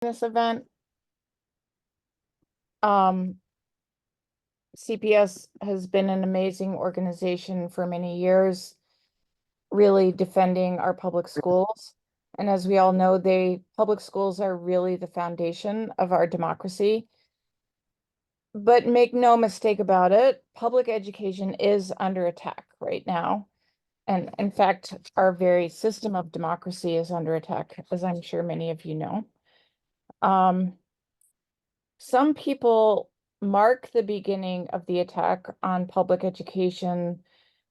this event. CPS has been an amazing organization for many years, really defending our public schools. And as we all know, public schools are really the foundation of our democracy. But make no mistake about it, public education is under attack right now. And in fact, our very system of democracy is under attack, as I'm sure many of you know. Some people mark the beginning of the attack on public education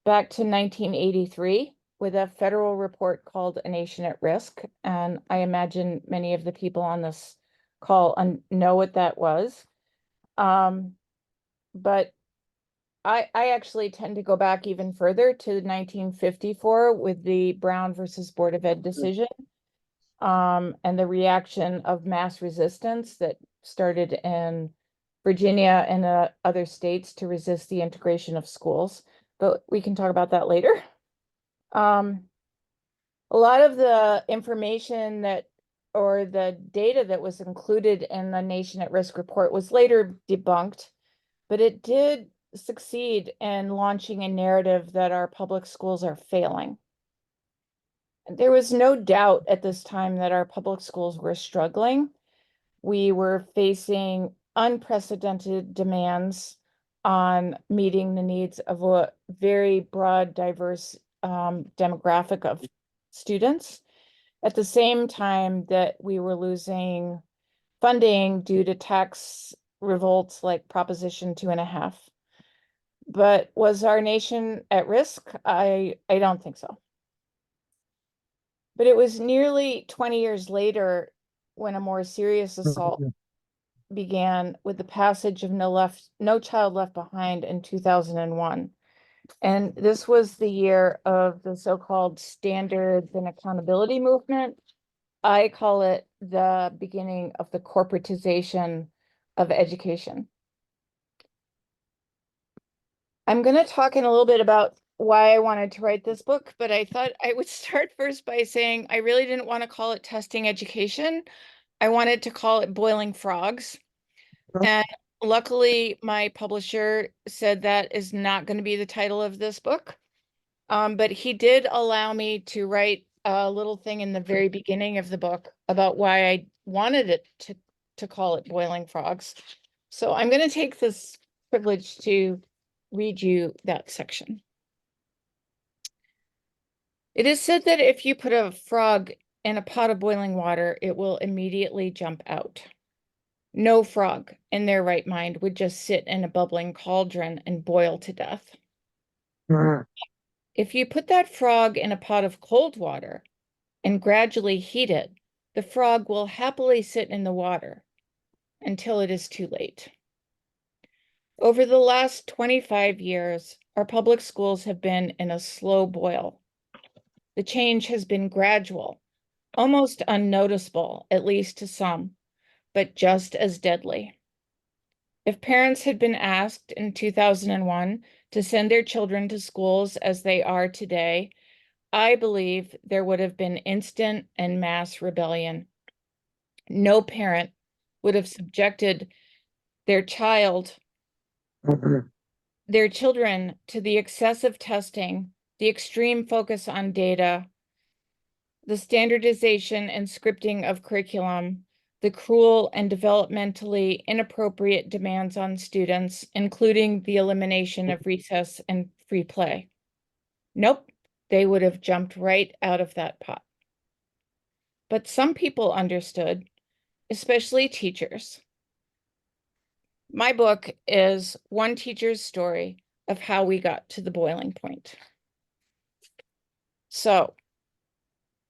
back to 1983 with a federal report called A Nation at Risk. And I imagine many of the people on this call know what that was. But I actually tend to go back even further to 1954 with the Brown versus Board of Ed decision, and the reaction of mass resistance that started in Virginia and other states to resist the integration of schools. But we can talk about that later. A lot of the information or the data that was included in the Nation at Risk report was later debunked, but it did succeed in launching a narrative that our public schools are failing. There was no doubt at this time that our public schools were struggling. We were facing unprecedented demands on meeting the needs of a very broad, diverse demographic of students. At the same time that we were losing funding due to tax revolts like Proposition 2.5. But was our nation at risk? I don't think so. But it was nearly 20 years later when a more serious assault began with the passage of No Child Left Behind in 2001. And this was the year of the so-called standards and accountability movement. I call it the beginning of the corporatization of education. I'm going to talk in a little bit about why I wanted to write this book, but I thought I would start first by saying I really didn't want to call it Testing Education. I wanted to call it Boiling Frogs. And luckily, my publisher said that is not going to be the title of this book. But he did allow me to write a little thing in the very beginning of the book about why I wanted it to call it Boiling Frogs. So I'm going to take this privilege to read you that section. It is said that if you put a frog in a pot of boiling water, it will immediately jump out. No frog in their right mind would just sit in a bubbling cauldron and boil to death. If you put that frog in a pot of cold water and gradually heat it, the frog will happily sit in the water until it is too late. Over the last 25 years, our public schools have been in a slow boil. The change has been gradual, almost unnoticeable, at least to some, but just as deadly. If parents had been asked in 2001 to send their children to schools as they are today, I believe there would have been instant and mass rebellion. No parent would have subjected their children to the excessive testing, the extreme focus on data, the standardization and scripting of curriculum, the cruel and developmentally inappropriate demands on students, including the elimination of recess and free play. Nope, they would have jumped right out of that pot. But some people understood, especially teachers. My book is one teacher's story of how we got to the boiling point. So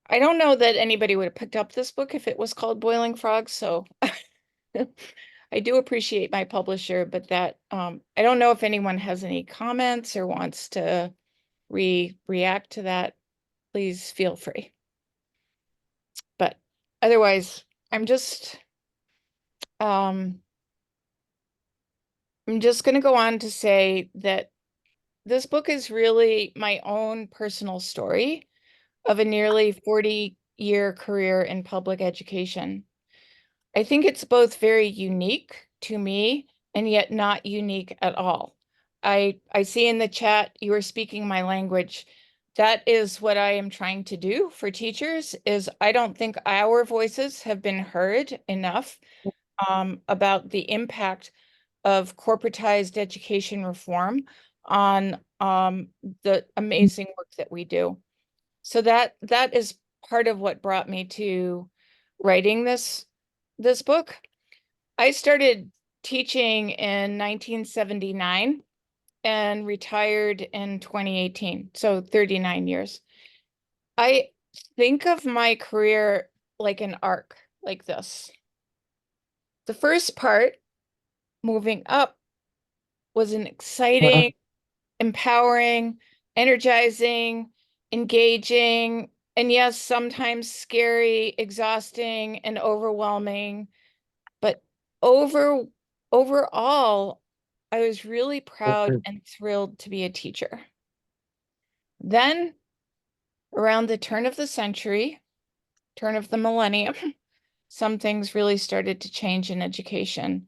I don't know that anybody would have picked up this book if it was called Boiling Frogs. So I do appreciate my publisher, but that I don't know if anyone has any comments or wants to react to that. Please feel free. But otherwise, I'm just going to go on to say that this book is really my own personal story of a nearly 40-year career in public education. I think it's both very unique to me and yet not unique at all. I see in the chat you are speaking my language. That is what I am trying to do for teachers is I don't think our voices have been heard enough about the impact of corporatized education reform on the amazing work that we do. So that is part of what brought me to writing this book. I started teaching in 1979 and retired in 2018, so 39 years. I think of my career like an arc, like this. The first part, moving up, was an exciting, empowering, energizing, engaging, and yes, sometimes scary, exhausting, and overwhelming. But over overall, I was really proud and thrilled to be a teacher. Then, around the turn of the century, turn of the millennium, some things really started to change in education.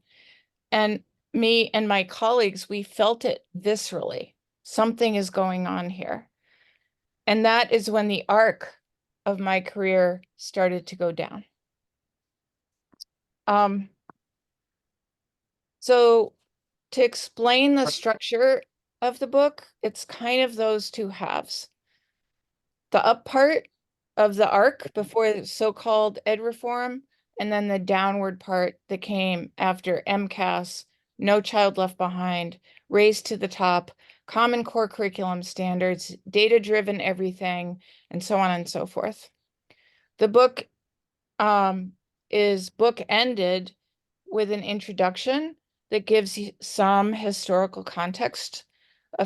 And me and my colleagues, we felt it viscerally. Something is going on here. And that is when the arc of my career started to go down. So to explain the structure of the book, it's kind of those two halves. The up part of the arc before the so-called ed reform, and then the downward part that came after MCAS, No Child Left Behind, Race to the Top, Common Core Curriculum Standards, data-driven everything, and so on and so forth. The book is book-ended with an introduction that gives you some historical context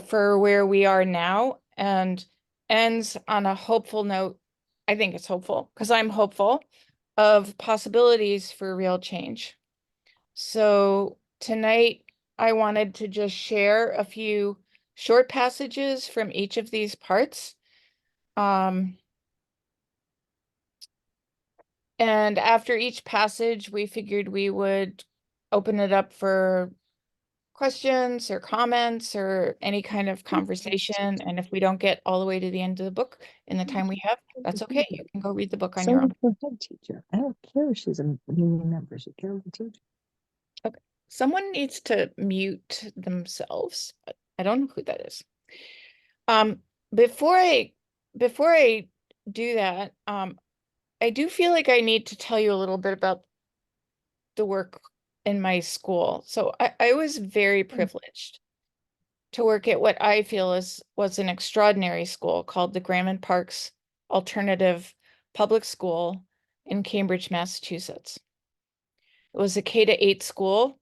for where we are now and ends on a hopeful note. I think it's hopeful because I'm hopeful of possibilities for real change. So tonight I wanted to just share a few short passages from each of these parts. And after each passage, we figured we would open it up for questions or comments or any kind of conversation. And if we don't get all the way to the end of the book in the time we have, that's okay. You can go read the book on your own. The head teacher. I don't care if she's a union member. She cares the teacher. Okay. Someone needs to mute themselves, but I don't know who that is. Um, before I do that, I do feel like I need to tell you a little bit about the work in my school. So I was very privileged to work at what I feel was an extraordinary school called the Graham Parks Alternative Public School in Cambridge, Massachusetts. It was a K-8 school.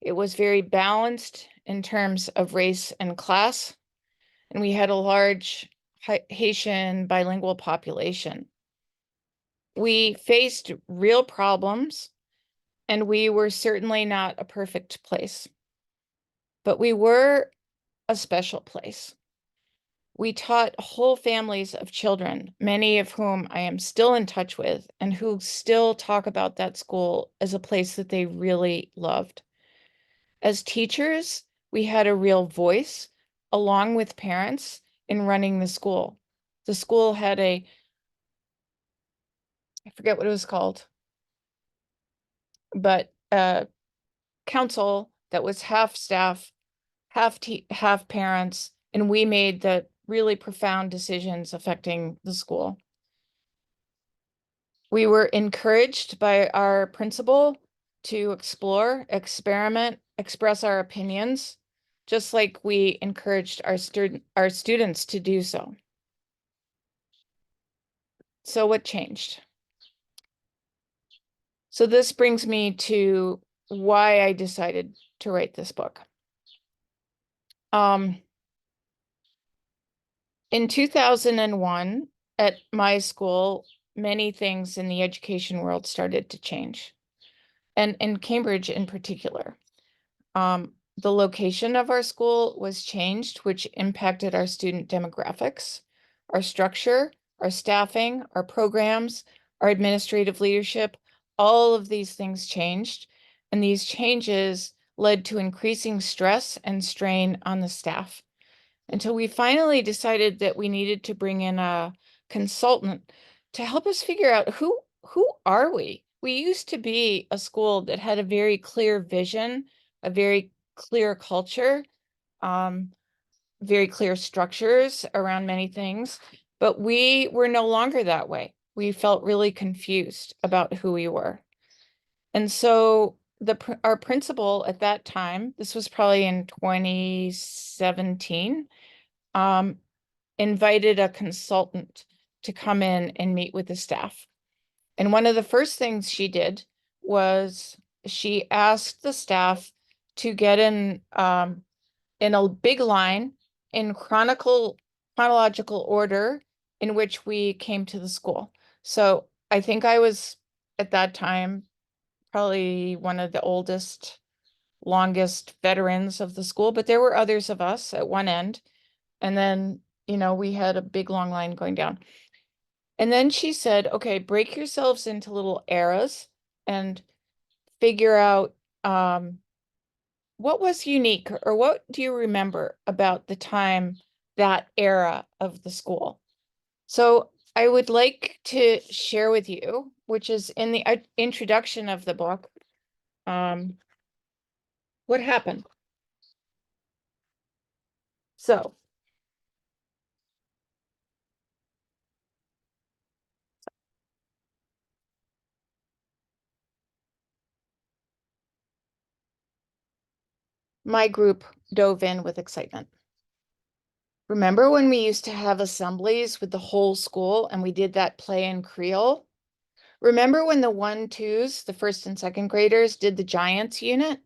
It was very balanced in terms of race and class, and we had a large Haitian bilingual population. We faced real problems, and we were certainly not a perfect place, but we were a special place. We taught whole families of children, many of whom I am still in touch with and who still talk about that school as a place that they really loved. As teachers, we had a real voice along with parents in running the school. The school had I forget what it was called, but a council that was half staff, half parents, and we made the really profound decisions affecting the school. We were encouraged by our principal to explore, experiment, express our opinions, just like we encouraged our students to do so. So what changed? So this brings me to why I decided to write this book. In 2001, at my school, many things in the education world started to change, and in Cambridge in particular. The location of our school was changed, which impacted our student demographics, our structure, our staffing, our programs, our administrative leadership, all of these things changed, and these changes led to increasing stress and strain on the staff until we finally decided that we needed to bring in a consultant to help us figure out who are we? We used to be a school that had a very clear vision, a very clear culture, um, very clear structures around many things, but we were no longer that way. We felt really confused about who we were. And so our principal at that time, this was probably in 2017, um, invited a consultant to come in and meet with the staff. And one of the first things she did was she asked the staff to get in a big line in chronological order in which we came to the school. So I think I was at that time probably one of the oldest, longest veterans of the school, but there were others of us at one end. And then, we had a big long line going down. And then she said, okay, break yourselves into little eras and figure out what was unique, or what do you remember about the time, that era of the school? So I would like to share with you, which is in the introduction of the book, what happened. So my group dove in with excitement. Remember when we used to have assemblies with the whole school and we did that play in Creole? Remember when the 1-2s, the first and second graders, did the Giants unit?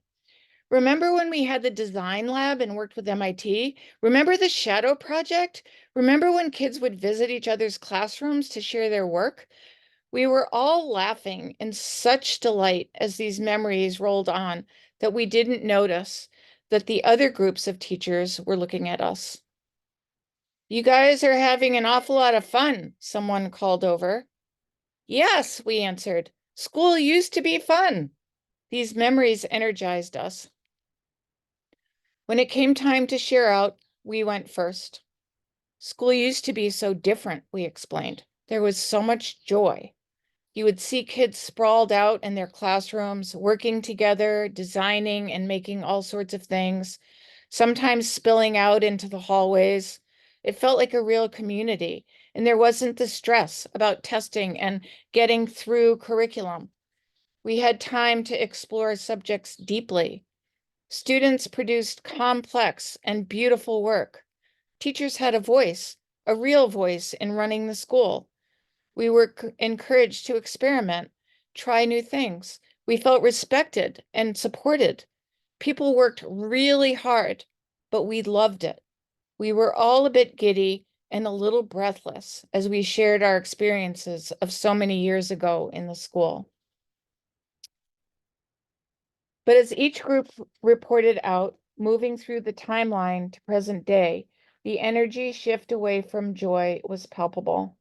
Remember when we had the design lab and worked with MIT? Remember the shadow project? Remember when kids would visit each other's classrooms to share their work? We were all laughing in such delight as these memories rolled on that we didn't notice that the other groups of teachers were looking at us. You guys are having an awful lot of fun, someone called over. Yes, we answered. School used to be fun. These memories energized us. When it came time to share out, we went first. School used to be so different, we explained. There was so much joy. You would see kids sprawled out in their classrooms, working together, designing and making all sorts of things, sometimes spilling out into the hallways. It felt like a real community, and there wasn't the stress about testing and getting through curriculum. We had time to explore subjects deeply. Students produced complex and beautiful work. Teachers had a real voice in running the school. We were encouraged to experiment, try new things. We felt respected and supported. People worked really hard, but we loved it. We were all a bit giddy and a little breathless as we shared our experiences of so many years ago in the school. But as each group reported out, moving through the timeline to present day, the energy shift away from joy was palpable.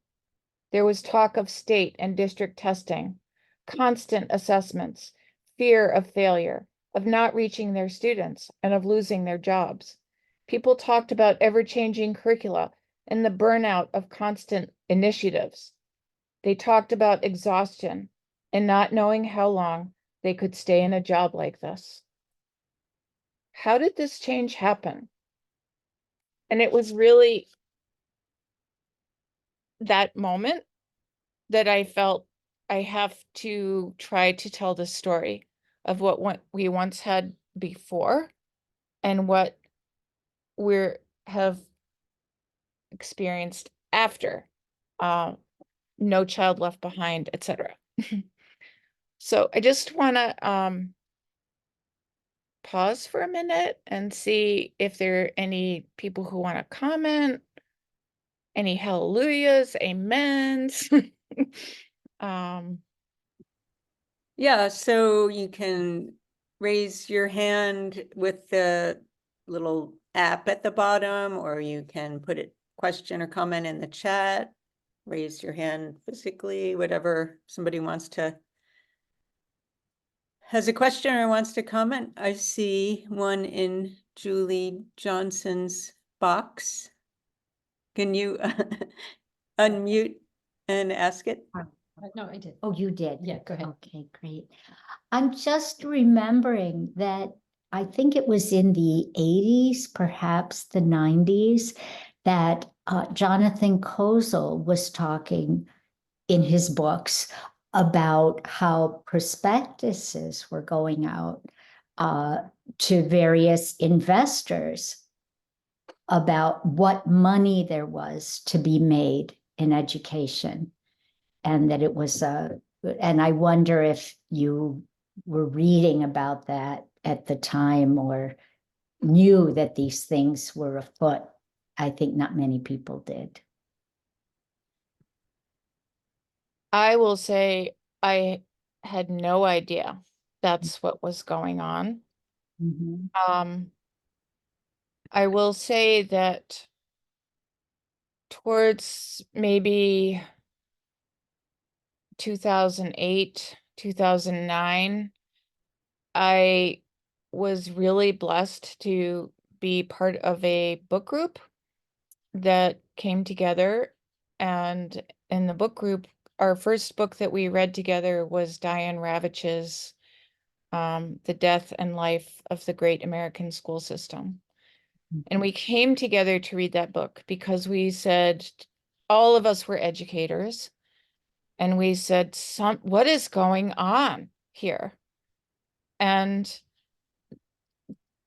There was talk of state and district testing, constant assessments, fear of failure, of not reaching their students, and of losing their jobs. People talked about ever-changing curricula and the burnout of constant initiatives. They talked about exhaustion and not knowing how long they could stay in a job like this. How did this change happen? And it was really that moment that I felt I have to try to tell the story of what we once had before and what we have experienced after. No Child Left Behind, etc. So I just want to pause for a minute and see if there are any people who want to comment, any hallelujahs, amens. um, Yeah, so you can raise your hand with the little app at the bottom, or you can put a question or comment in the chat, raise your hand physically, whatever somebody wants to has a question or wants to comment? I see one in Julie Johnson's box. Can you unmute and ask it? No, I did. Oh, you did? Yeah, go ahead. Okay, great. I'm just remembering that I think it was in the 80s, perhaps the 90s, that Jonathan Kozol was talking in his books about how prospectuses were going out to various investors about what money there was to be made in education, and that it was and I wonder if you were reading about that at the time or knew that these things were afoot. I think not many people did. I will say I had no idea that's what was going on. Mhm. I will say that towards maybe 2008, 2009, I was really blessed to be part of a book group that came together. And in the book group, our first book that we read together was Diane Ravitch's The Death and Life of the Great American School System. And we came together to read that book because we said, all of us were educators, and we said, what is going on here? And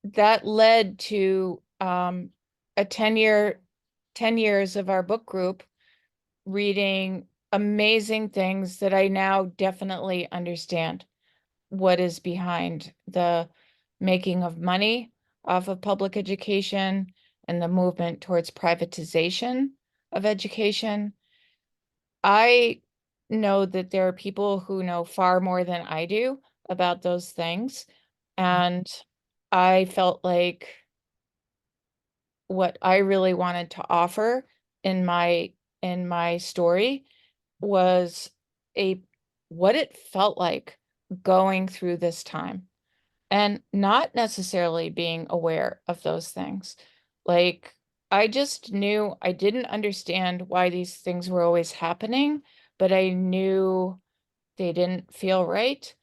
that led to a 10 years of our book group reading amazing things that I now definitely understand what is behind the making of money off of public education and the movement towards privatization of education. I know that there are people who know far more than I do about those things. And I felt like what I really wanted to offer in my story was a what it felt like going through this time and not necessarily being aware of those things. Like, I just knew I didn't understand why these things were always happening, but I knew they didn't feel right.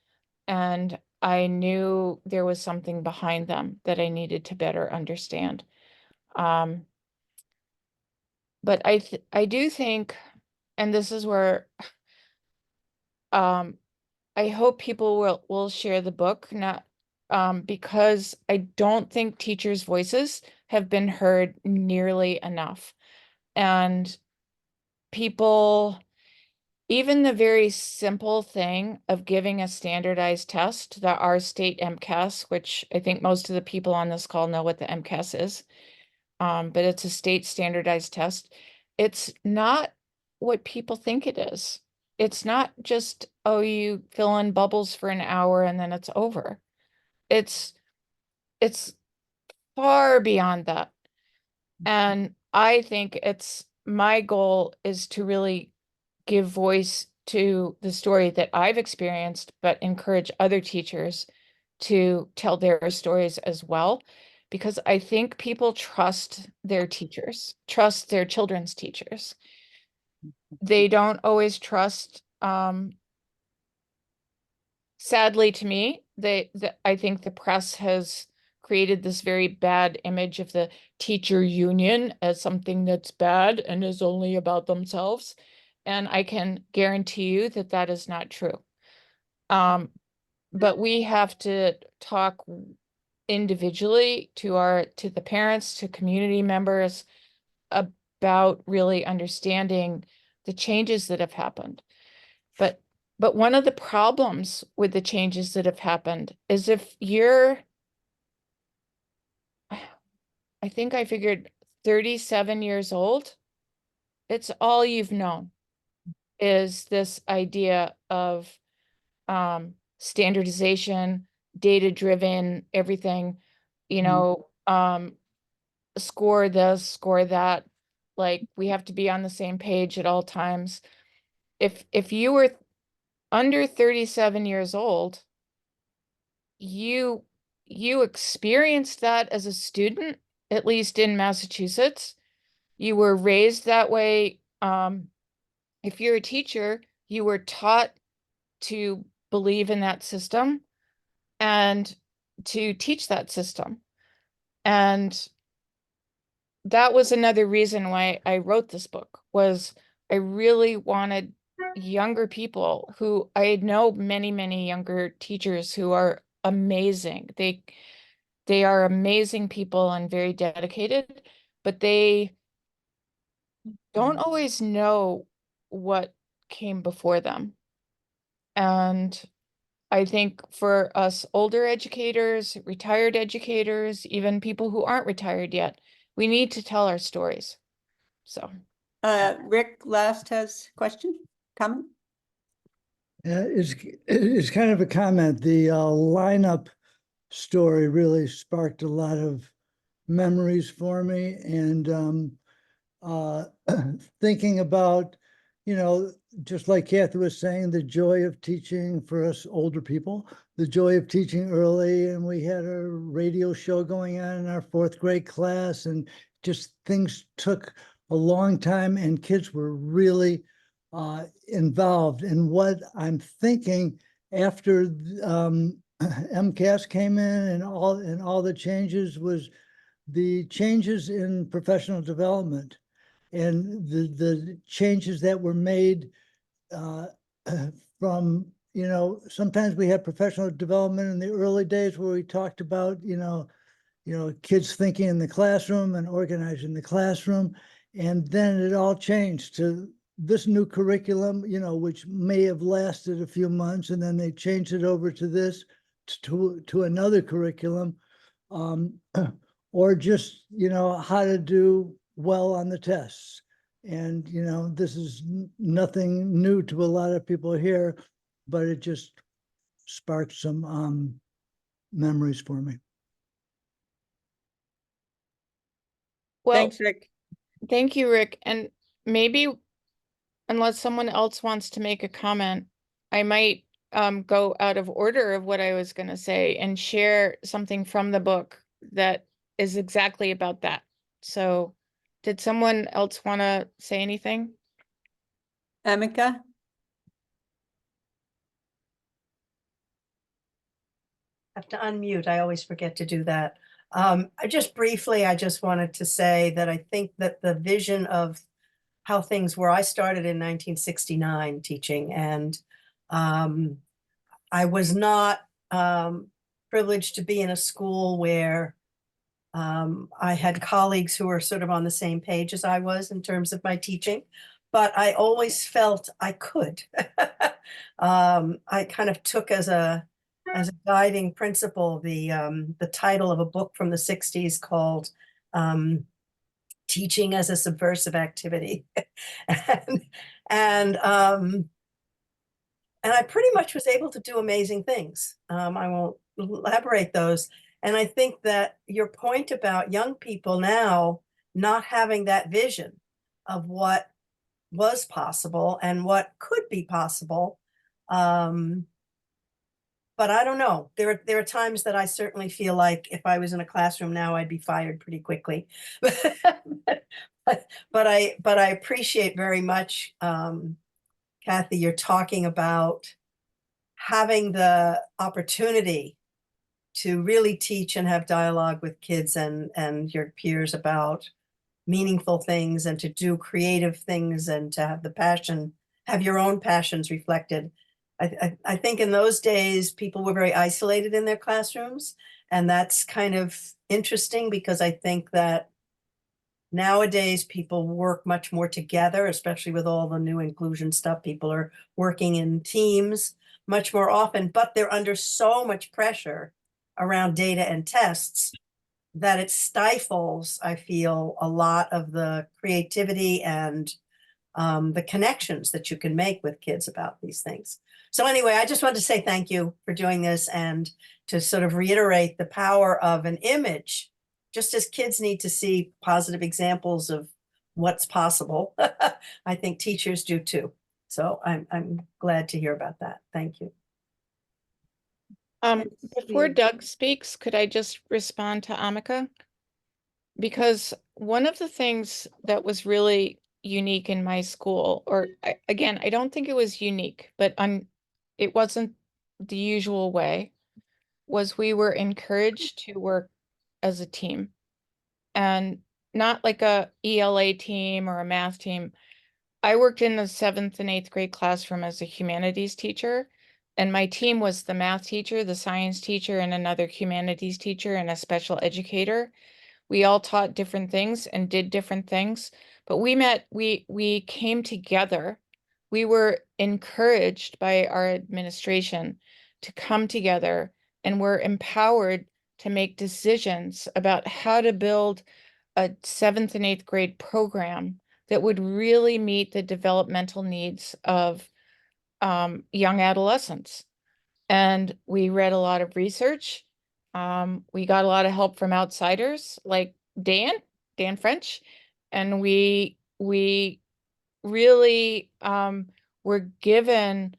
And I knew there was something behind them that I needed to better understand. Um, but I do think, and this is where um, I hope people will share the book, not because I don't think teachers' voices have been heard nearly enough. And people, even the very simple thing of giving a standardized test, the our state MCAS, which I think most of the people on this call know what the MCAS is, but it's a state standardized test. It's not what people think it is. It's not just, oh, you fill in bubbles for an hour and then it's over. It's it's far beyond that. And I think it's my goal is to really give voice to the story that I've experienced, but encourage other teachers to tell their stories as well. Because I think people trust their teachers, trust their children's teachers. They don't always trust, sadly to me, I think the press has created this very bad image of the teacher union as something that's bad and is only about themselves. And I can guarantee you that that is not true. But we have to talk individually to the parents, to community members about really understanding the changes that have happened. But one of the problems with the changes that have happened is if you're, I think I figured 37 years old, it's all you've known is this idea of standardization, data-driven, everything, you know, score this, score that, like we have to be on the same page at all times. If you were under 37 years old, you experienced that as a student, at least in Massachusetts. You were raised that way. If you're a teacher, you were taught to believe in that system and to teach that system. And that was another reason why I wrote this book, was I really wanted younger people who I know many, many younger teachers who are amazing. They are amazing people and very dedicated, but they don't always know what came before them. And I think for us older educators, retired educators, even people who aren't retired yet, we need to tell our stories. So, Rick last has question, comment? It's kind of a comment. The lineup story really sparked a lot of memories for me, and thinking about, just like Kathy was saying, the joy of teaching for us older people, the joy of teaching early. And we had a radio show going on in our 4th grade class, and just things took a long time, and kids were really involved. And what I'm thinking after MCAS came in and all the changes was the changes in professional development and the changes that were made from, sometimes we had professional development in the early days where we talked about, kids thinking in the classroom and organizing the classroom. And then it all changed to this new curriculum, which may have lasted a few months, and then they changed it over to this, to another curriculum, or just, how to do well on the tests. And, this is nothing new to a lot of people here, but it just sparked some memories for me. well, Thanks, Rick. thank you, Rick. And maybe, unless someone else wants to make a comment, I might go out of order of what I was going to say and share something from the book that is exactly about that. So, did someone else want to say anything? Amika? Have to unmute. I always forget to do that. I just wanted to say that I think that the vision of how things were, I started in 1969 teaching, and I was not privileged to be in a school where I had colleagues who were sort of on the same page as I was in terms of my teaching, but I always felt I could. I kind of took as a guiding principle the title of a book from the 60s called Teaching as a Subversive Activity. and, and I pretty much was able to do amazing things. I won't elaborate those. And I think that your point about young people now not having that vision of what was possible and what could be possible. But I don't know. There are times that I certainly feel like if I was in a classroom now, I'd be fired pretty quickly. but I appreciate very much, Kathy, you're talking about having the opportunity to really teach and have dialogue with kids and your peers about meaningful things, and to do creative things, and to have the passion, have your own passions reflected. I think in those days, people were very isolated in their classrooms. And that's kind of interesting, because I think that nowadays people work much more together, especially with all the new inclusion stuff. People are working in teams much more often, but they're under so much pressure around data and tests that it stifles, I feel, a lot of the creativity and the connections that you can make with kids about these things. So anyway, I just wanted to say thank you for doing this, and to sort of reiterate the power of an image. Just as kids need to see positive examples of what's possible, I think teachers do too. So I'm glad to hear about that. Thank you. Before Weird. Doug speaks, could I just respond to Amika? Because one of the things that was really unique in my school, or again, I don't think it was unique, but it wasn't the usual way, was we were encouraged to work as a team and not like a ELA team or a math team. I worked in the 7th and 8th grade classroom as a humanities teacher, and my team was the math teacher, the science teacher, and another humanities teacher and a special educator. We all taught different things and did different things, but we came together. We were encouraged by our administration to come together and were empowered to make decisions about how to build a 7th and 8th grade program that would really meet the developmental needs of young adolescents. And we read a lot of research. We got a lot of help from outsiders like Dan French, and we really were given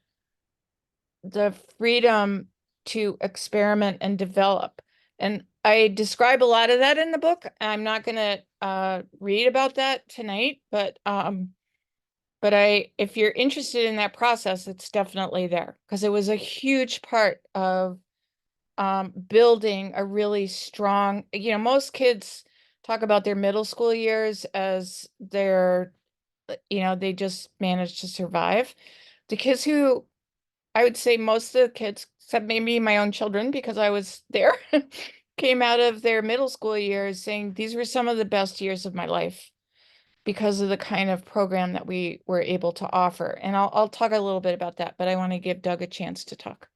the freedom to experiment and develop. And I describe a lot of that in the book. I'm not going to read about that tonight, but if you're interested in that process, it's definitely there because it was a huge part of building a really strong, most kids talk about their middle school years as their, they just manage to survive. The kids who, I would say most of the kids, except maybe my own children, because I was there, came out of their middle school years saying, these were some of the best years of my life because of the kind of program that we were able to offer. And I'll talk a little bit about that, but I want to give Doug a chance to talk.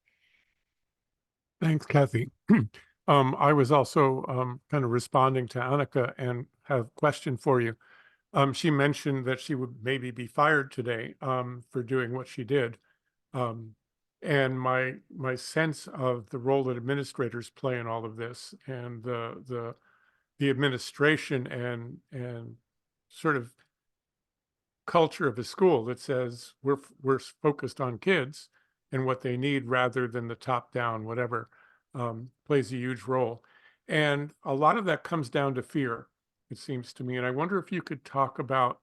Thanks, Kathy. I was also kind of responding to Annika and have a question for you. She mentioned that she would maybe be fired today for doing what she did. And my sense of the role that administrators play in all of this and the administration and sort of culture of a school that says we're focused on kids and what they need rather than the top down whatever plays a huge role. And a lot of that comes down to fear, it seems to me. And I wonder if you could talk about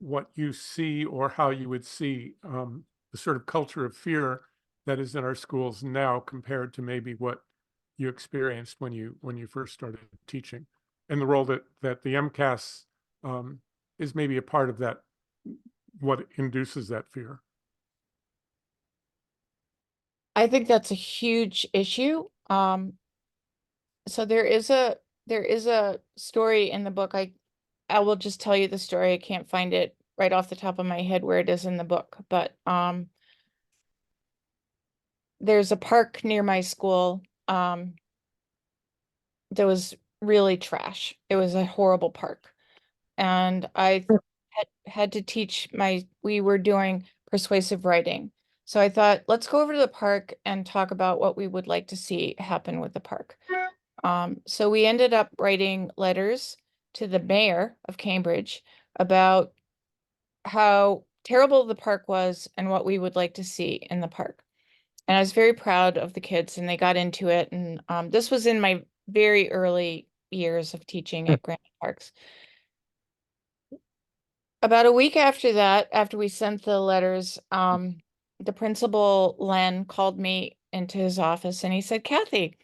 what you see or how you would see the sort of culture of fear that is in our schools now compared to maybe what you experienced when you first started teaching, and the role that the MCAS is maybe a part of that, what induces that fear. I think that's a huge issue. So there is a story in the book. I will just tell you the story. I can't find it right off the top of my head where it is in the book, but there's a park near my school that was really trash. It was a horrible park. And I had to teach we were doing persuasive writing. So I thought, let's go over to the park and talk about what we would like to see happen with the park. So we ended up writing letters to the mayor of Cambridge about how terrible the park was and what we would like to see in the park. And I was very proud of the kids and they got into it. And this was in my very early years of teaching at Granite Parks. About a week after that, after we sent the letters, the principal, Len, called me into his office and he said, Kathy,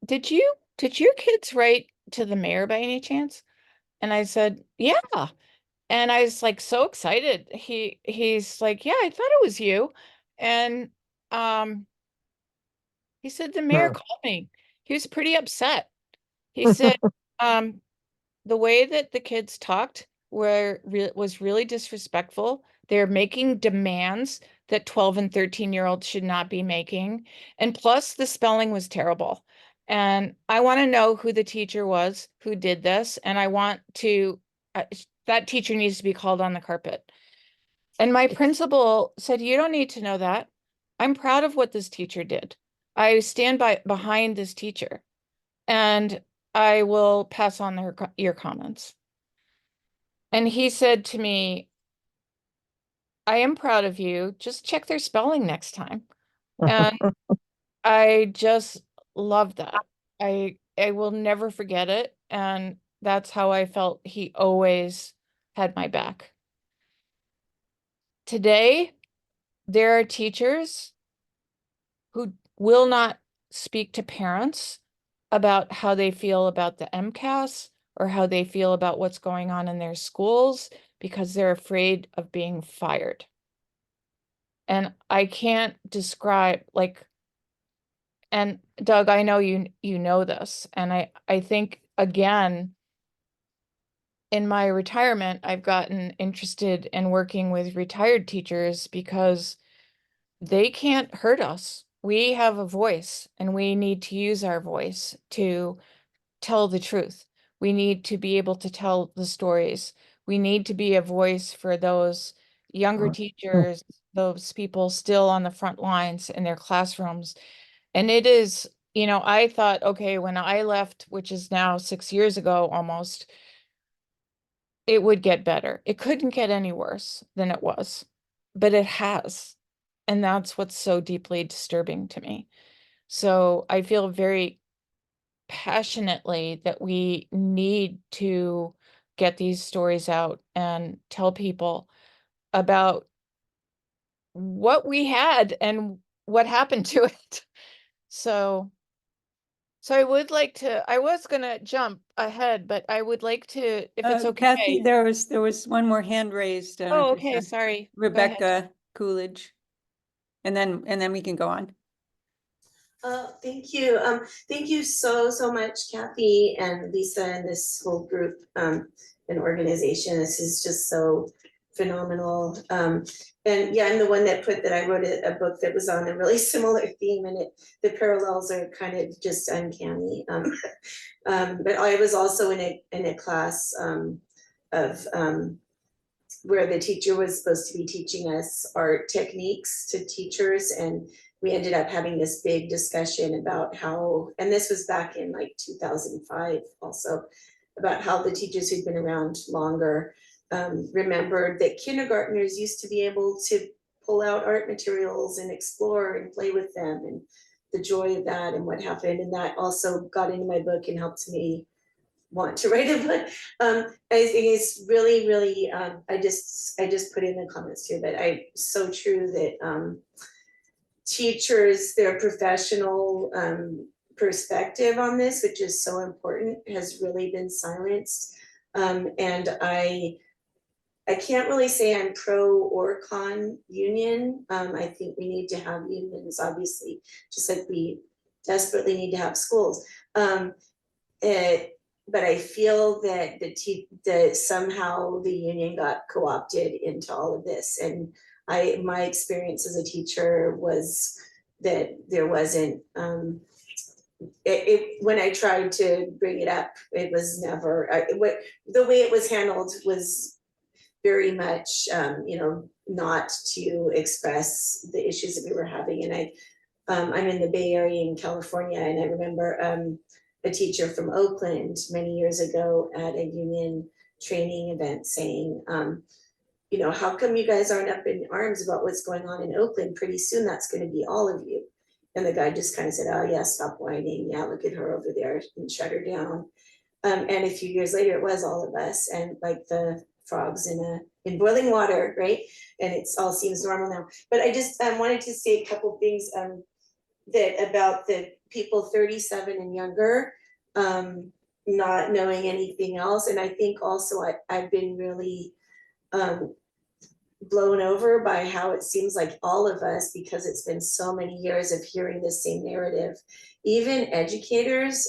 did your kids write to the mayor by any chance? And I said, yeah. And I was like so excited. He's like, yeah, I thought it was you. And he said the mayor called me. He was pretty upset. He said, the way that the kids talked was really disrespectful. They're making demands that 12 and 13-year-olds should not be making. And plus the spelling was terrible. And I want to know who the teacher was who did this. And I want to, that teacher needs to be called on the carpet. And my principal said, you don't need to know that. I'm proud of what this teacher did. I stand behind this teacher. And I will pass on your comments. And he said to me, I am proud of you. Just check their spelling next time. And I just love that. I will never forget it. And that's how I felt he always had my back. Today, there are teachers who will not speak to parents about how they feel about the MCAS or how they feel about what's going on in their schools because they're afraid of being fired. And I can't describe, like, and Doug, I know you know this, and I think again, in my retirement, I've gotten interested in working with retired teachers because they can't hurt us. We have a voice and we need to use our voice to tell the truth. We need to be able to tell the stories. We need to be a voice for those younger Sure. teachers, those people still on the front lines in their classrooms. And it is, I thought, okay, when I left, which is now 6 years ago almost, it would get better. It couldn't get any worse than it was, but it has. And that's what's so deeply disturbing to me. So I feel very passionately that we need to get these stories out and tell people about what we had and what happened to it. So I was gonna jump ahead, but I would like to, if it's Kathy, okay. there was one more hand raised. I don't know Oh, if it's, okay, sorry. Go ahead. Rebecca Coolidge. And then we can go on. Thank you. Thank you so much, Kathy and Lisa and this whole group and organization. This is just so phenomenal. And yeah, I'm the one that put that I wrote a book that was on a really similar theme, and the parallels are kind of just uncanny. But I was also in a class of where the teacher was supposed to be teaching us art techniques to teachers, and we ended up having this big discussion about how, and this was back in like 2005 also, about how the teachers who'd been around longer remembered that kindergartners used to be able to pull out art materials and explore and play with them, and the joy of that and what happened. And that also got into my book and helped me want to write a book. I think it's really, I just put in the comments here that so true that teachers, their professional perspective on this, which is so important, has really been silenced. And I can't really say I'm pro or con union. I think we need to have unions, obviously, just like we desperately need to have schools. But I feel that that somehow the union got co-opted into all of this. And my experience as a teacher was that there wasn't, when I tried to bring it up, it was never, the way it was handled was very much, not to express the issues that we were having. And I'm in the Bay Area in California, and I remember a teacher from Oakland many years ago at a union training event saying, how come you guys aren't up in arms about what's going on in Oakland? Pretty soon that's going to be all of you. And the guy just kind of said, oh yeah, stop whining. Yeah, look at her over there, and shut her down. And a few years later, it was all of us, and like the frogs in boiling water, right? And it all seems normal now. But I just wanted to say a couple things that about the people 37 and younger, not knowing anything else. And I think also I've been really blown over by how it seems like all of us, because it's been so many years of hearing the same narrative, even educators,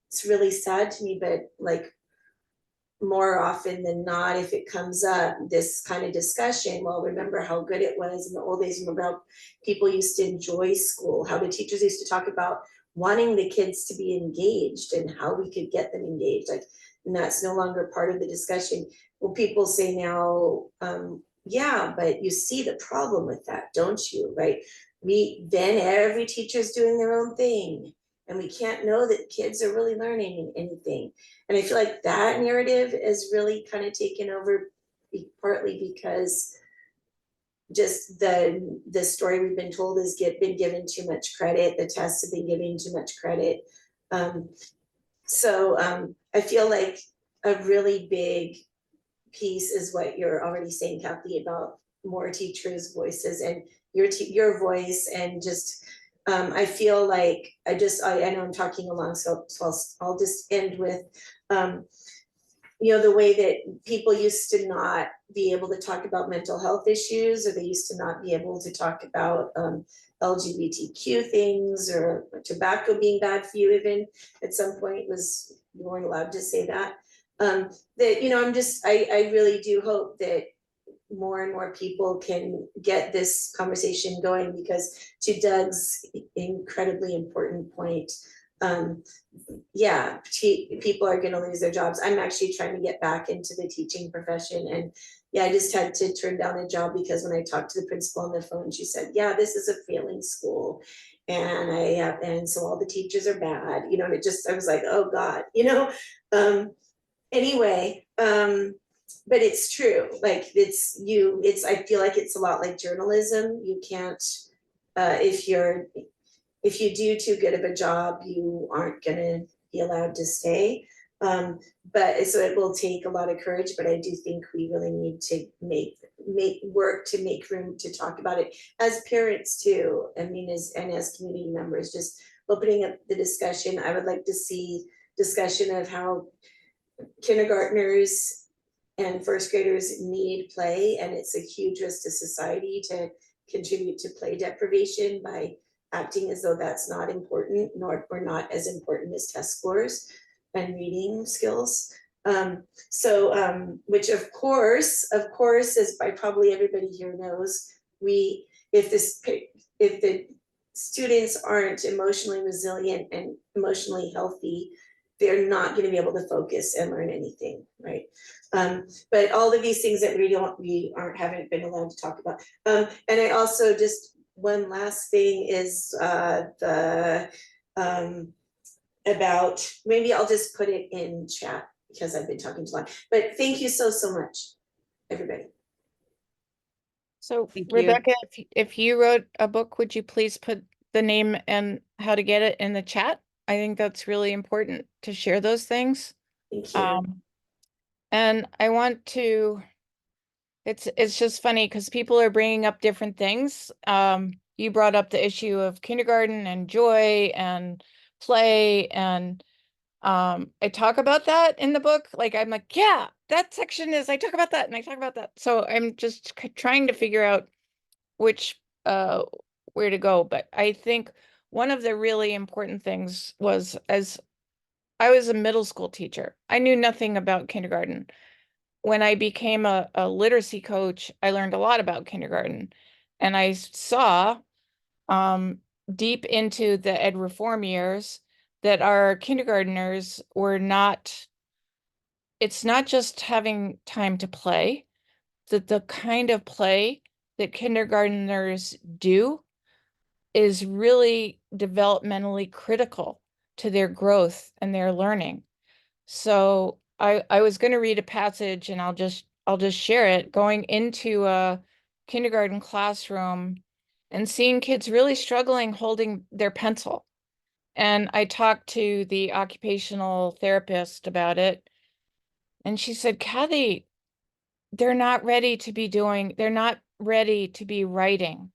it's really sad to me, but like more often than not, if it comes up, this kind of discussion, well, remember how good it was in the old days, remember how people used to enjoy school, how the teachers used to talk about wanting the kids to be engaged and how we could get them engaged, like, and that's no longer part of the discussion. Well, people say now, yeah, but you see the problem with that, don't you, right? Then every teacher's doing their own thing, and we can't know that kids are really learning anything. And I feel like that narrative is really kind of taken over, partly because just the story we've been told has been given too much credit. The tests have been given too much credit. So I feel like a really big piece is what you're already saying, Kathy, about more teachers' voices and your voice, and just I feel like I know I'm talking along, so I'll just end with the way that people used to not be able to talk about mental health issues, or they used to not be able to talk about LGBTQ things, or tobacco being bad for you, even at some point you weren't allowed to say that. That I really do hope that more and more people can get this conversation going, because to Doug's incredibly important point, people are going to lose their jobs. I'm actually trying to get back into the teaching profession, and I just had to turn down a job because when I talked to the principal on the phone, she said, yeah, this is a failing school, and and so all the teachers are bad, and I was like, oh God, anyway, but it's true. Like I feel like it's a lot like journalism. You can't, if you do too good of a job, you aren't gonna be allowed to stay. But so it will take a lot of courage, but I do think we really need to make work to make room to talk about it as parents too. I mean, as community members, just opening up the discussion. I would like to see discussion of how kindergartners and first graders need play, and it's a huge risk to society to contribute to play deprivation by acting as though that's not important, or not as important as test scores and reading skills. Which of course, as by probably everybody here knows, if the students aren't emotionally resilient and emotionally healthy, they're not going to be able to focus and learn anything, right? But all of these things that haven't been allowed to talk about. And I also just, one last thing is about, maybe I'll just put it in chat because I've been talking too long, but thank you so much, everybody. So Thank you. Rebecca, if you wrote a book, would you please put the name and how to get it in the chat? I think that's really important to share those things. Thank you. And I want to, it's just funny because people are bringing up different things. You brought up the issue of kindergarten and joy and play, and I talk about that in the book. Like, I'm like, yeah, that section is, I talk about that and I talk about that. So I'm just trying to figure out which where to go. But I think one of the really important things was, as I was a middle school teacher, I knew nothing about kindergarten. When I became a literacy coach, I learned a lot about kindergarten, and I saw deep into the ed reform years that our kindergarteners were not, it's not just having time to play, that the kind of play that kindergarteners do is really developmentally critical to their growth and their learning. So I was going to read a passage, and I'll just share it. Going into a kindergarten classroom and seeing kids really struggling holding their pencil. And I talked to the occupational therapist about it, and she said, Kathy, they're not ready to be writing.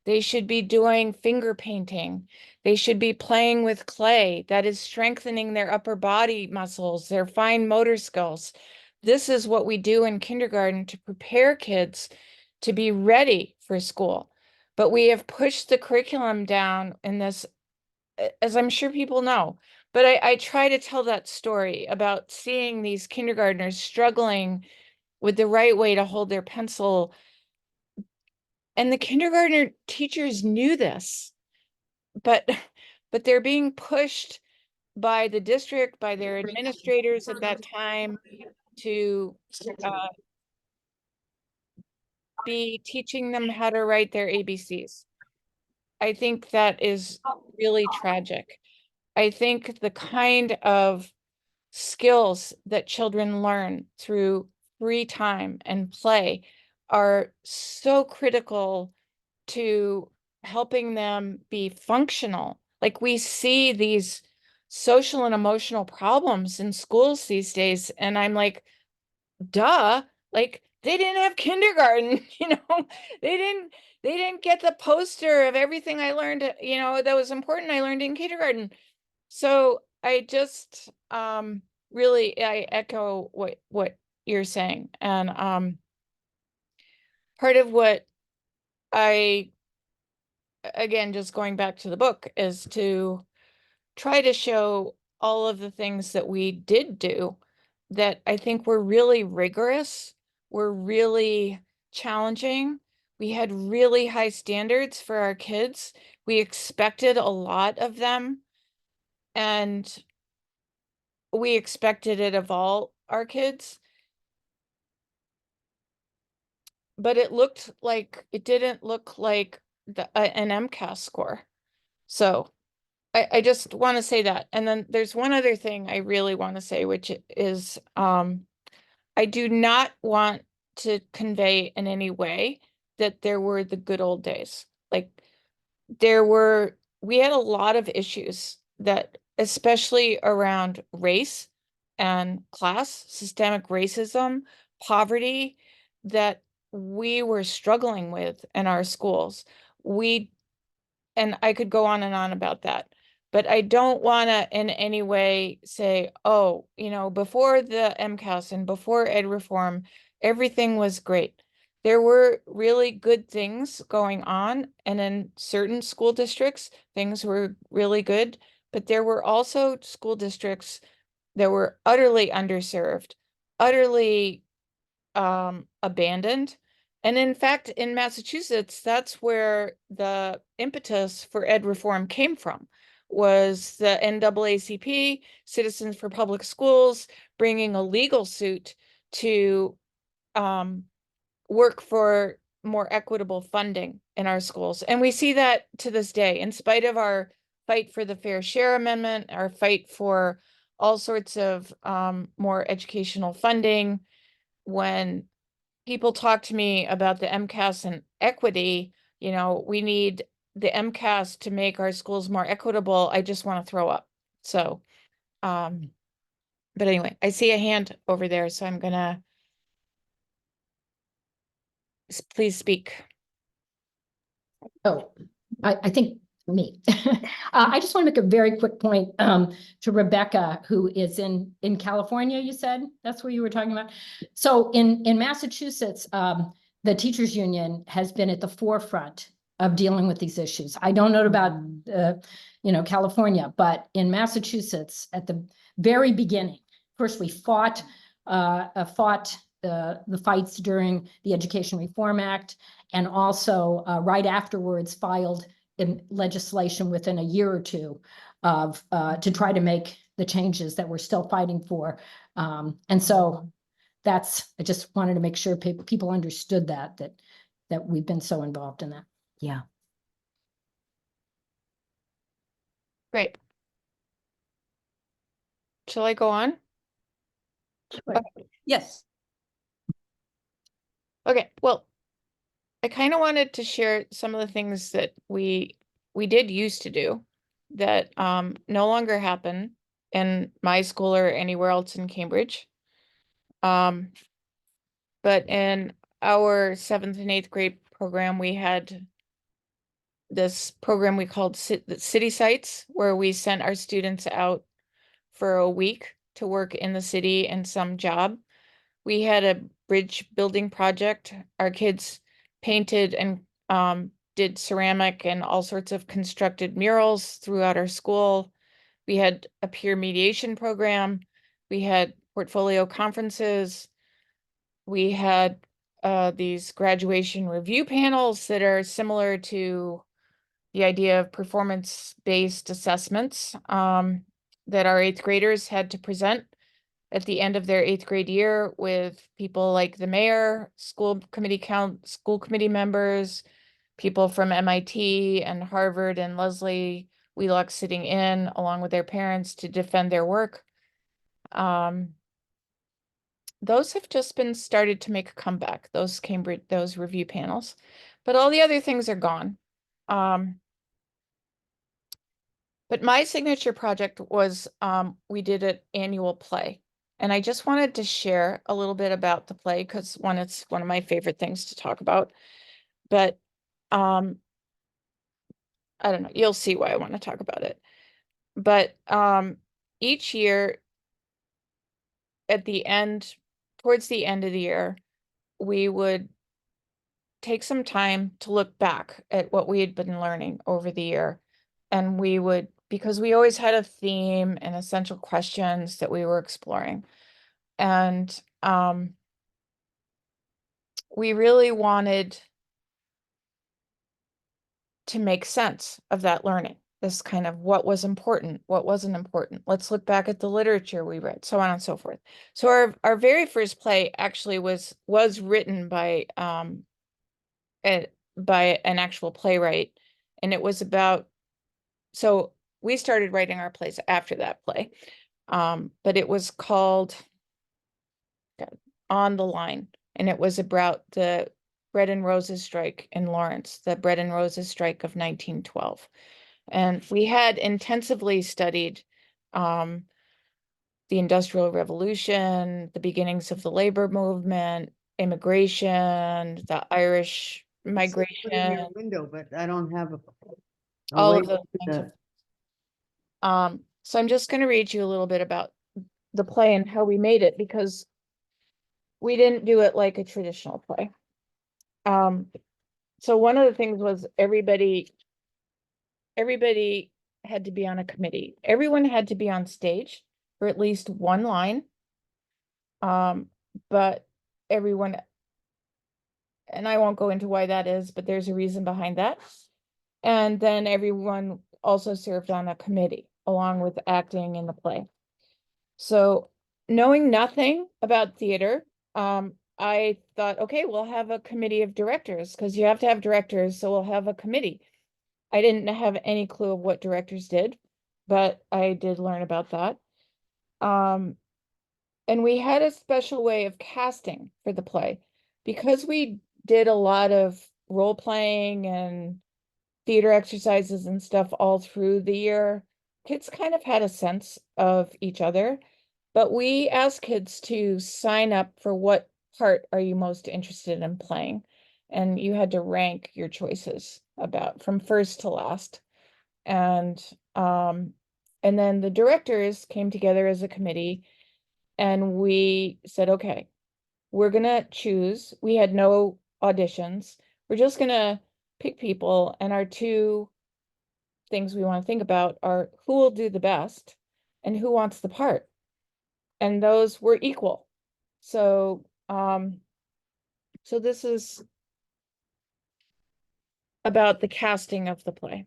They should be doing finger painting. They should be playing with clay. That is strengthening their upper body muscles, their fine motor skills. This is what we do in kindergarten to prepare kids to be ready for school. But we have pushed the curriculum down in this, as I'm sure people know. But I try to tell that story about seeing these kindergartners struggling with the right way to hold their pencil. And the kindergartner teachers knew this, but they're being pushed by the district, by their administrators at that time, to be teaching them how to write their ABCs. I think that is really tragic. I think the kind of skills that children learn through free time and play are so critical to helping them be functional. Like we see these social and emotional problems in schools these days, and I'm like, duh, like they didn't have kindergarten, they didn't get the poster of everything I learned, that was important I learned in kindergarten. So I just really I echo what you're saying. And part of what I again, just going back to the book, is to try to show all of the things that we did do that I think were really rigorous, were really challenging. We had really high standards for our kids. We expected a lot of them, and we expected it of all our kids. But it didn't look like an MCAS score. So I just want to say that. And then there's one other thing I really want to say, which is I do not want to convey in any way that there were the good old days. Like we had a lot of issues that, especially around race and class, systemic racism, poverty, that we were struggling with in our schools. And I could go on and on about that. But I don't want to in any way say, oh, before the MCAS and before ed reform, everything was great. There were really good things going on. And in certain school districts, things were really good. But there were also school districts that were utterly underserved, utterly abandoned. And in fact, in Massachusetts, that's where the impetus for ed reform came from, was the NAACP, Citizens for Public Schools, bringing a legal suit to work for more equitable funding in our schools. And we see that to this day, in spite of our fight for the Fair Share Amendment, our fight for all sorts of more educational funding. When people talk to me about the MCAS and equity, we need the MCAS to make our schools more equitable, I just want to throw up. So, but anyway, I see a hand over there, so I'm gonna, please speak. Oh, I think me. I just want to make a very quick point to Rebecca, who is in California, you said? That's where you were talking about? So in Massachusetts, the teachers union has been at the forefront of dealing with these issues. I don't know about, California, but in Massachusetts, at the very beginning, first we fought the fights during the Education Reform Act, and also right afterwards filed in legislation within a year or two of to try to make the changes that we're still fighting for. And so I just wanted to make sure people understood that we've been so involved in that. Yeah. Great. Shall I go on? Yes. Okay, well, I kind of wanted to share some of the things that we did used to do that no longer happen in my school or anywhere else in Cambridge. But in our 7th and 8th grade program, we had this program we called City Sites, where we sent our students out for a week to work in the city in some job. We had a bridge building project. Our kids painted and did ceramic and all sorts of constructed murals throughout our school. We had a peer mediation program. We had portfolio conferences. We had these graduation review panels that are similar to the idea of performance-based assessments that our 8th graders had to present at the end of their 8th grade year, with people like the mayor, school committee members, people from MIT and Harvard and Leslie Wheelock sitting in along with their parents to defend their work. those have just been started to make a comeback, those review panels, but all the other things are gone. But my signature project was, we did an annual play. And I just wanted to share a little bit about the play because one, it's one of my favorite things to talk about. But I don't know, you'll see why I want to talk about it. But each year at the end, towards the end of the year, we would take some time to look back at what we had been learning over the year. And we would, because we always had a theme and essential questions that we were exploring. And we really wanted to make sense of that learning, this kind of what was important, what wasn't important. Let's look back at the literature we read, so on and so forth. So our very first play actually was written by an actual playwright, and it was about, so we started writing our plays after that play, but it was called On the Line, and it was about the Bread and Roses strike in Lawrence, the Bread and Roses strike of 1912. And we had intensively studied the Industrial Revolution, the beginnings of the labor movement, immigration, the Irish Put in migration, your window, but I don't have a all way of those to kinds of. So I'm just going to read you a little bit about the play and how we made it, because we didn't do it like a traditional play. So one of the things was everybody had to be on a committee. Everyone had to be on stage for at least one line. But everyone, and I won't go into why that is, but there's a reason behind that. And then everyone also served on a committee along with acting in the play. So knowing nothing about theater, I thought, okay, we'll have a committee of directors because you have to have directors. So we'll have a committee. I didn't have any clue of what directors did, but I did learn about that. And we had a special way of casting for the play because we did a lot of role playing and theater exercises and stuff all through the year. Kids kind of had a sense of each other, but we asked kids to sign up for what part are you most interested in playing. And you had to rank your choices about from first to last. And then the directors came together as a committee and we said, okay, we're gonna choose. We had no auditions. We're just gonna pick people, and our two things we want to think about are who will do the best and who wants the part. And those were equal. So so this is about the casting of the play.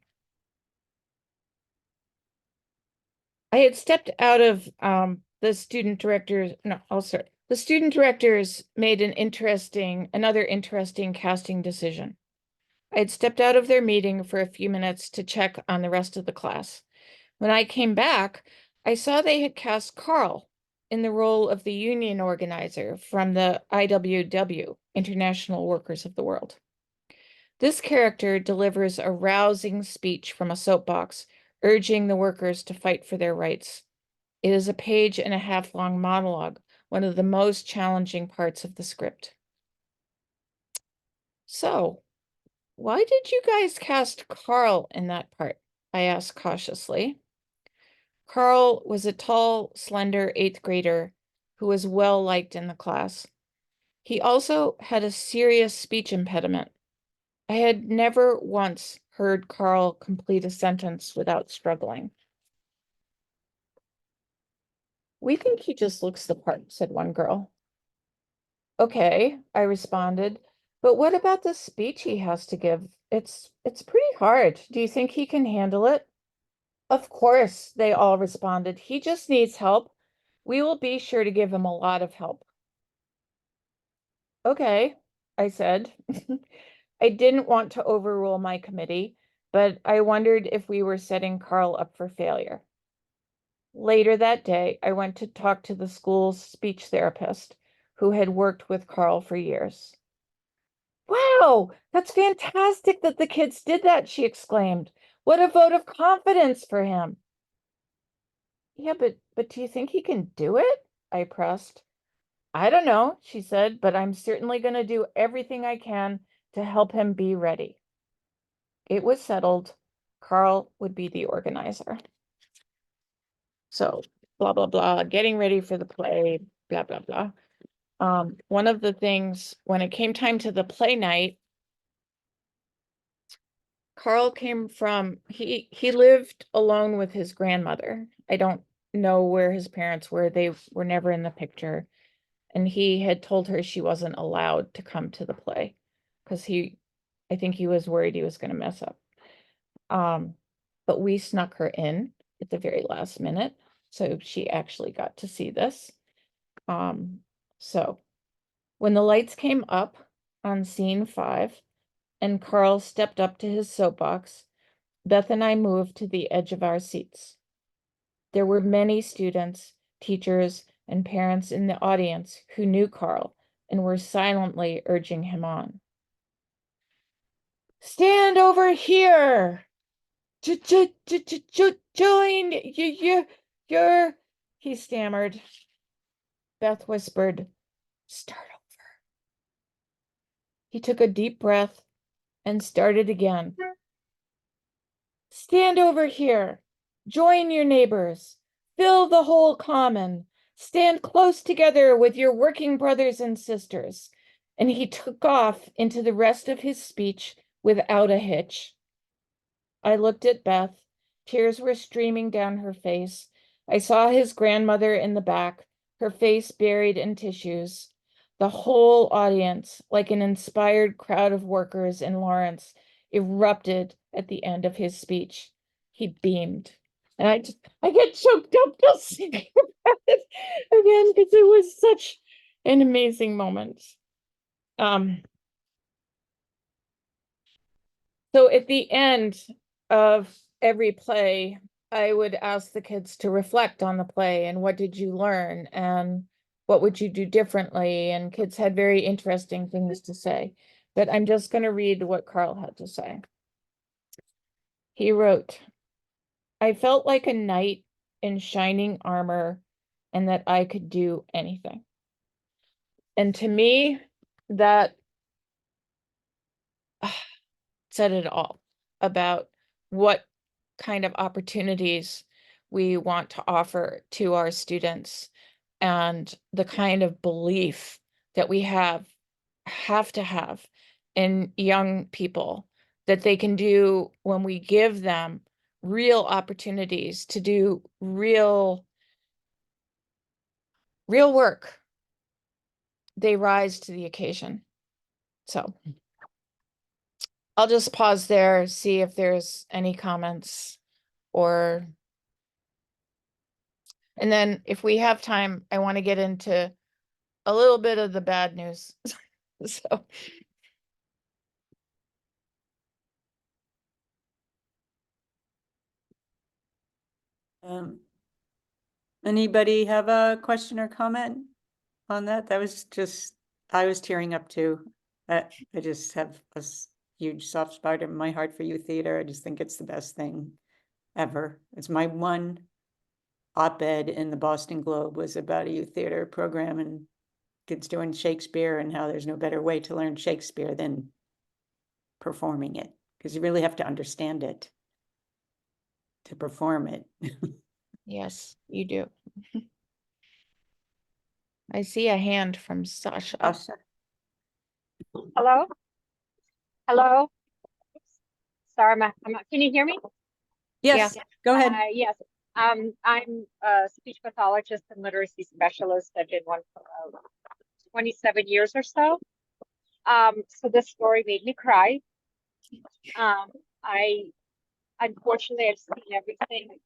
I had stepped out of the student directors, no, I'll start. The student directors made another interesting casting decision. I had stepped out of their meeting for a few minutes to check on the rest of the class. When I came back, I saw they had cast Carl in the role of the union organizer from the IWW, International Workers of the World. This character delivers a rousing speech from a soapbox, urging the workers to fight for their rights. It is a 1.5-page long monologue, one of the most challenging parts of the script. So, why did you guys cast Carl in that part? I asked cautiously. Carl was a tall, slender 8th grader who was well liked in the class. He also had a serious speech impediment. I had never once heard Carl complete a sentence without struggling. We think he just looks the part, said one girl. Okay, I responded, but what about the speech he has to give? It's pretty hard. Do you think he can handle it? Of course, they all responded. He just needs help. We will be sure to give him a lot of help. Okay, I said. I didn't want to overrule my committee, but I wondered if we were setting Carl up for failure. Later that day, I went to talk to the school's speech therapist. who had worked with Carl for years. Wow, that's fantastic that the kids did that, she exclaimed. What a vote of confidence for him. Yeah, but do you think he can do it? I pressed. I don't know, she said, but I'm certainly going to do everything I can to help him be ready. It was settled. Carl would be the organizer. So, blah, blah, blah, getting ready for the play, blah, blah, blah. One of the things, when it came time to the play night, Carl came from, he lived alone with his grandmother. I don't know where his parents were. They were never in the picture. And he had told her she wasn't allowed to come to the play because I think he was worried he was going to mess up. But we snuck her in at the very last minute. So she actually got to see this. So when the lights came up on scene 5 and Carl stepped up to his soapbox, Beth and I moved to the edge of our seats. There were many students, teachers, and parents in the audience who knew Carl and were silently urging him on. Stand over here! Join, you're, he stammered. Beth whispered, start over. He took a deep breath and started again. Stand over here. Join your neighbors. Fill the whole common. Stand close together with your working brothers and sisters. And he took off into the rest of his speech without a hitch. I looked at Beth. Tears were streaming down her face. I saw his grandmother in the back, her face buried in tissues. The whole audience, like an inspired crowd of workers in Lawrence, erupted at the end of his speech. He beamed. And I get choked up just thinking about it again because it was such an amazing moment. So at the end of every play, I would ask the kids to reflect on the play and what did you learn and what would you do differently? And kids had very interesting things to say. But I'm just going to read what Carl had to say. He wrote, I felt like a knight in shining armor and that I could do anything. And to me, that said it all about what kind of opportunities we want to offer to our students and the kind of belief that we have to have in young people that they can do when we give them real opportunities to do real work. They rise to the occasion. So I'll just pause there, see if there's any comments or, and then if we have time, I want to get into a little bit of the bad news. So, Anybody have a question or comment on that? That was just, I was tearing up too. I just have a huge soft spot in my heart for youth theater. I just think it's the best thing ever. It's my one op-ed in the Boston Globe was about a youth theater program and kids doing Shakespeare and how there's no better way to learn Shakespeare than performing it, because you really have to understand it to perform it. yes, you do. I see a hand from Sasha. Asha? Hello? Hello? Sorry, can you hear me? Yes, go ahead. Yes. I'm a speech pathologist and literacy specialist. I've been one for 27 years or so. So this story made me cry. Unfortunately, I've seen everything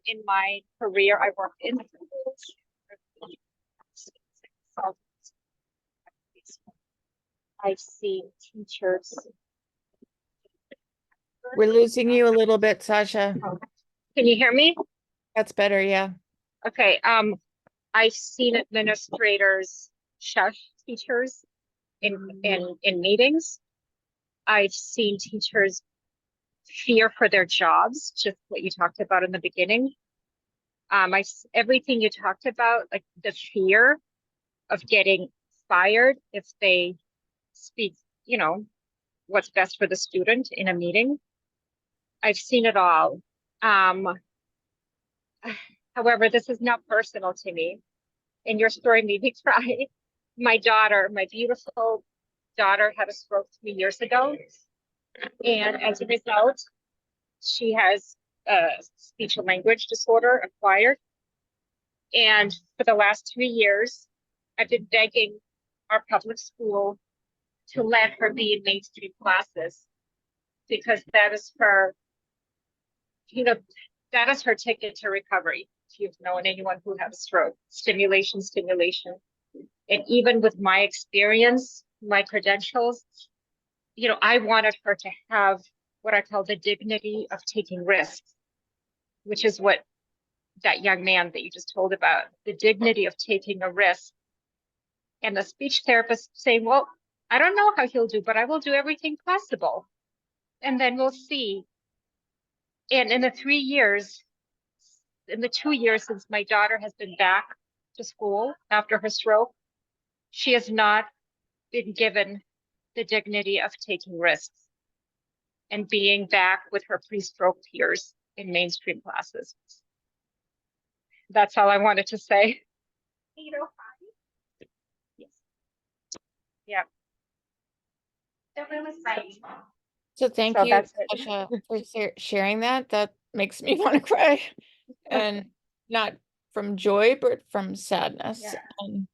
in my career. I worked in schools. I've seen teachers. We're losing you a little bit, Sasha. Can you hear me? That's better, yeah. Okay. I've seen administrators shush teachers in meetings. I've seen teachers fear for their jobs, just what you talked about in the beginning. Everything you talked about, like the fear of getting fired if they speak, what's best for the student in a meeting. I've seen it all. However, this is not personal to me. And your story made me cry. My beautiful daughter, had a stroke 3 years ago. And as a result, she has a speech and language disorder acquired. And for the last 3 years, I've been begging our public school to let her be in mainstream classes, because that is her, that is her ticket to recovery. If you've known anyone who had a stroke, stimulation. And even with my experience, my credentials, I wanted her to have what I call the dignity of taking risks, which is what that young man that you just told about, the dignity of taking a risk. And the speech therapist saying, well, I don't know how he'll do, but I will do everything possible. And then we'll see. And in the 2 years since my daughter has been back to school after her stroke, she has not been given the dignity of taking risks and being back with her pre-stroke peers in mainstream classes. That's all I wanted to say. Yes. Yeah. So thank So you, that's it. Sasha, for sharing that. That makes me want to cry, and not from joy, but from sadness. Yeah. And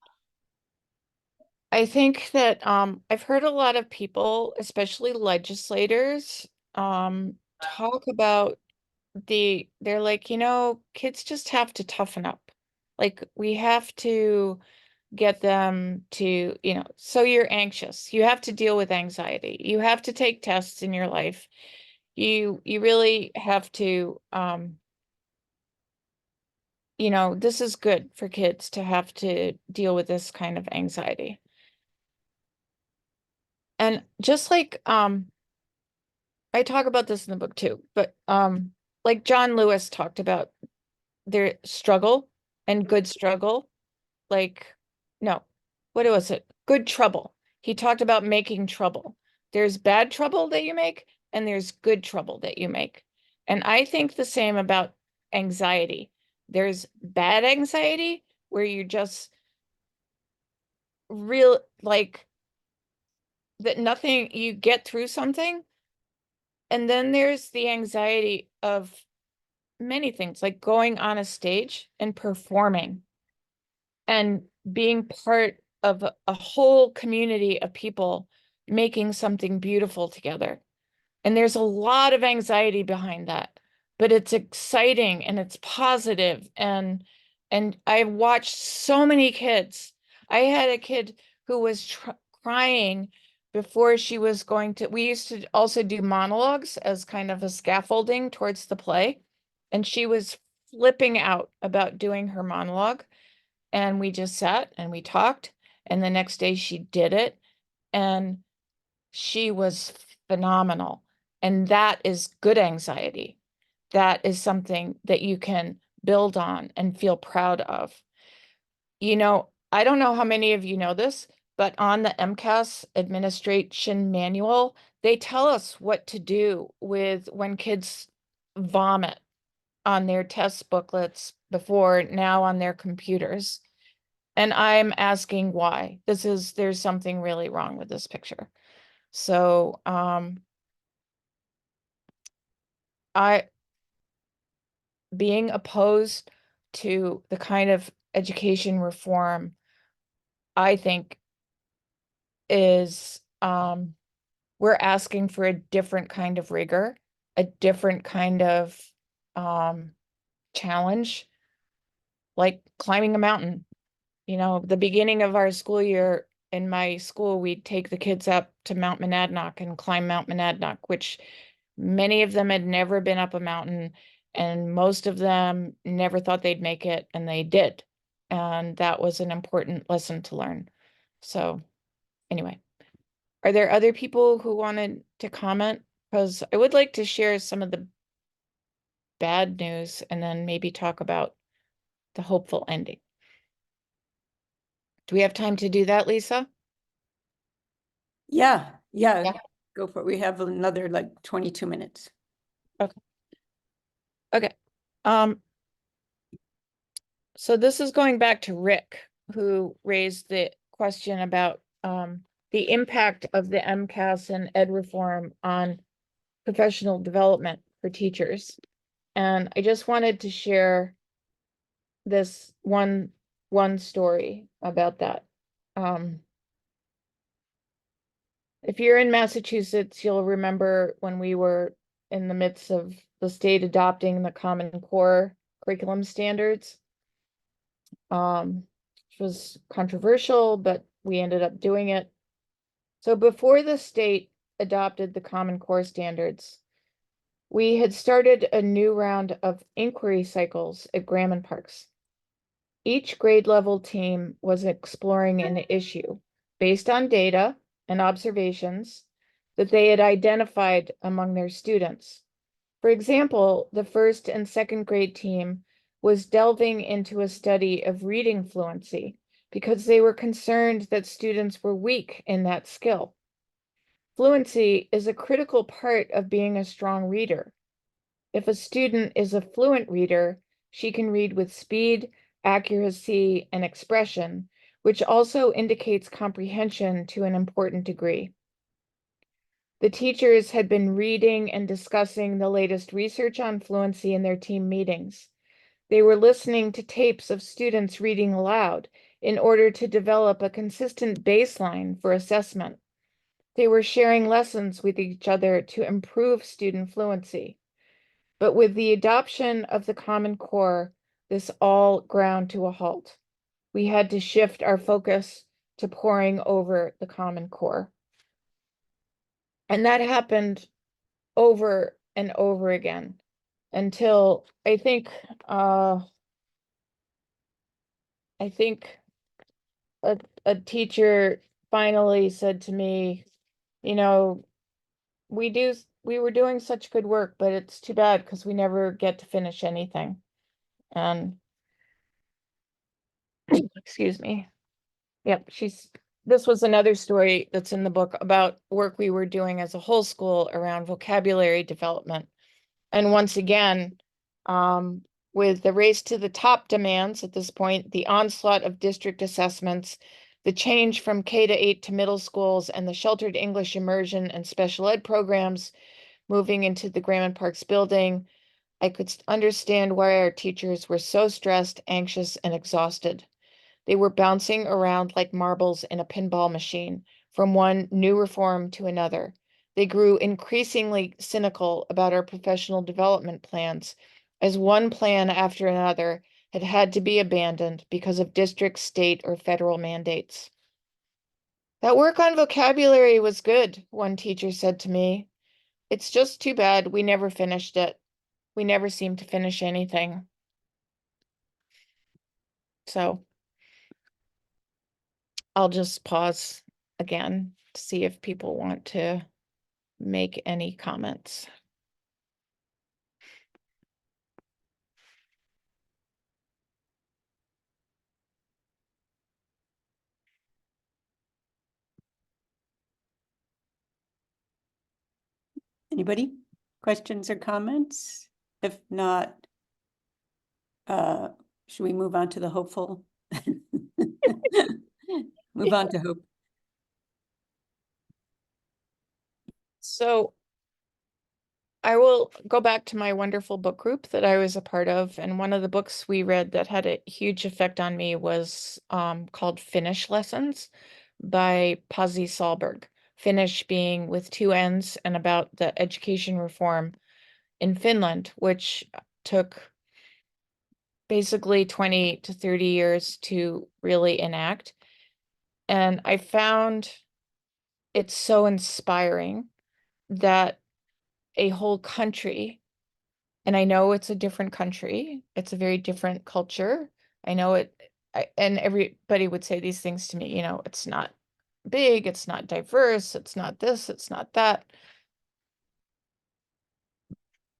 I think that I've heard a lot of people, especially legislators, talk about they're like, kids just have to toughen up. Like we have to get them to, so you're anxious. You have to deal with anxiety. You have to take tests in your life. You really have to, this is good for kids to have to deal with this kind of anxiety. And just like, I talk about this in the book too, but like John Lewis talked about their struggle and good struggle. Like, no, what was it? Good trouble. He talked about making trouble. There's bad trouble that you make, and there's good trouble that you make. And I think the same about anxiety. There's bad anxiety where you're just real, like that nothing, you get through something. And then there's the anxiety of many things, like going on a stage and performing and being part of a whole community of people making something beautiful together. And there's a lot of anxiety behind that, but it's exciting and it's positive. And I've watched so many kids. I had a kid who was crying before she was going to, we used to also do monologues as kind of a scaffolding towards the play. And she was flipping out about doing her monologue. And we just sat and we talked. And the next day she did it. And she was phenomenal. And that is good anxiety. That is something that you can build on and feel proud of. I don't know how many of you know this, but on the MCAS administration manual, they tell us what to do with when kids vomit on their test booklets before, now on their computers. And I'm asking why. There's something really wrong with this picture. So being opposed to the kind of education reform, I think is we're asking for a different kind of rigor, a different kind of challenge, like climbing a mountain. The beginning of our school year in my school, we'd take the kids up to Mount Monadnock and climb Mount Monadnock, which many of them had never been up a mountain, and most of them never thought they'd make it, and they did. And that was an important lesson to learn. So anyway, are there other people who wanted to comment? Because I would like to share some of the bad news and then maybe talk about the hopeful ending. Do we have time to do that, Lisa? Yeah, yeah, Yeah. go for it. We have another like 22 minutes. Okay. So this is going back to Rick, who raised the question about the impact of the MCAS and ed reform on professional development for teachers. And I just wanted to share this one story about that. If you're in Massachusetts, you'll remember when we were in the midst of the state adopting the Common Core curriculum standards. Which was controversial, but we ended up doing it. So before the state adopted the Common Core standards, we had started a new round of inquiry cycles at Graham Parks. Each grade level team was exploring an issue based on data and observations that they had identified among their students. For example, the first and second grade team was delving into a study of reading fluency because they were concerned that students were weak in that skill. Fluency is a critical part of being a strong reader. If a student is a fluent reader, she can read with speed, accuracy, and expression, which also indicates comprehension to an important degree. The teachers had been reading and discussing the latest research on fluency in their team meetings. They were listening to tapes of students reading aloud in order to develop a consistent baseline for assessment. They were sharing lessons with each other to improve student fluency. But with the adoption of the Common Core, this all ground to a halt. We had to shift our focus to poring over the Common Core. And that happened over and over again until I think a teacher finally said to me, you know, we were doing such good work, but it's too bad because we never get to finish anything. And excuse me. Yep, this was another story that's in the book about work we were doing as a whole school around vocabulary development. And once again, with the race to the top demands at this point, the onslaught of district assessments, the change from K-8 to middle schools, and the sheltered English immersion and special ed programs moving into the Graham Parks building, I could understand why our teachers were so stressed, anxious, and exhausted. They were bouncing around like marbles in a pinball machine from one new reform to another. They grew increasingly cynical about our professional development plans, as one plan after another had to be abandoned because of district, state, or federal mandates. That work on vocabulary was good, one teacher said to me. It's just too bad we never finished it. We never seemed to finish anything. So I'll just pause again to see if people want to make any comments. Anybody? Questions or comments? If not, should we move on to the hopeful? Move on to hope. So I will go back to my wonderful book group that I was a part of. And one of the books we read that had a huge effect on me was called Finnish Lessons by Pasi Sahlberg. Finnish being with two N's, and about the education reform in Finland, which took basically 20 to 30 years to really enact. And I found it so inspiring that a whole country, and I know it's a different country, it's a very different culture. I know it and everybody would say these things to me, it's not big, it's not diverse, it's not this, it's not that.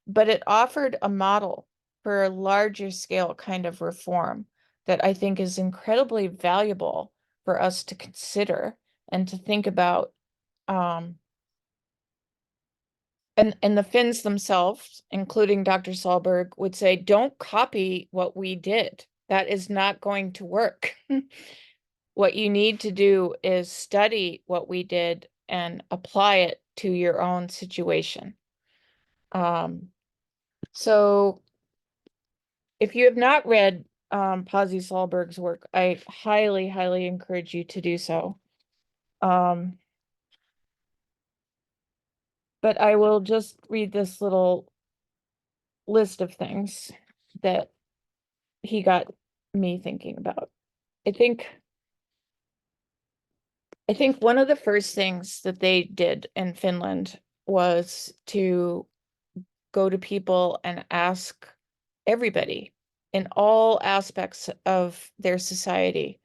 But it offered a model for a larger scale kind of reform that I think is incredibly valuable for us to consider and to think about. And the Finns themselves, including Dr. Solberg, would say, don't copy what we did. That is not going to work. What you need to do is study what we did and apply it to your own situation. So if you have not read Pasi Solberg's work, I highly, highly encourage you to do so. But I will just read this little list of things that he got me thinking about. I think one of the first things that they did in Finland was to go to people and ask everybody in all aspects of their society,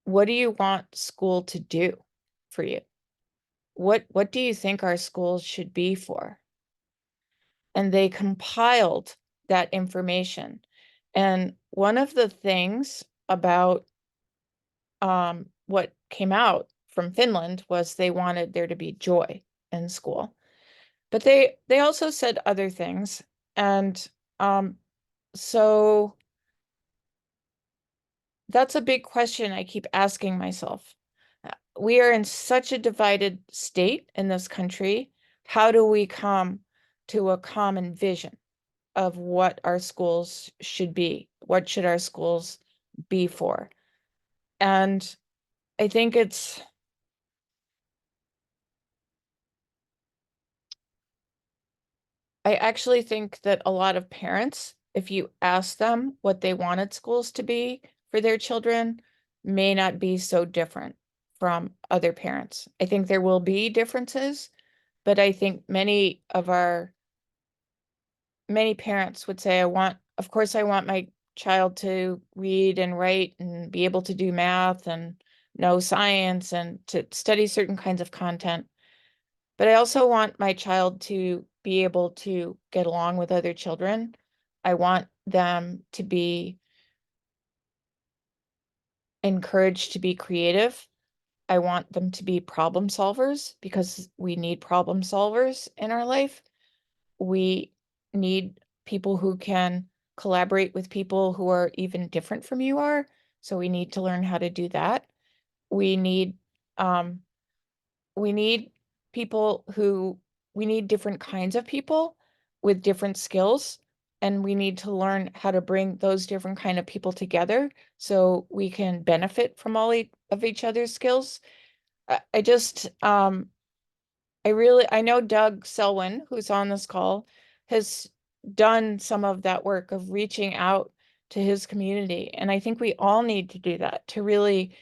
what do you want school to do for you? What do you think our schools should be for? And they compiled that information. And one of the things about what came out from Finland was they wanted there to be joy in school. But they also said other things. And so that's a big question I keep asking myself. We are in such a divided state in this country. How do we come to a common vision of what our schools should be? What should our schools be for? And I think I actually think that a lot of parents, if you ask them what they wanted schools to be for their children, may not be so different from other parents. I think there will be differences, but I think many parents would say, of course, I want my child to read and write and be able to do math and know science and to study certain kinds of content. But I also want my child to be able to get along with other children. I want them to be encouraged to be creative. I want them to be problem solvers because we need problem solvers in our life. We need people who can collaborate with people who are even different from you are. So we need to learn how to do that. We need we need we need different kinds of people with different skills, and we need to learn how to bring those different kind of people together so we can benefit from all of each other's skills. I just I know Doug Selwyn, who's on this call, has done some of that work of reaching out to his community, and I think we all need to do that to really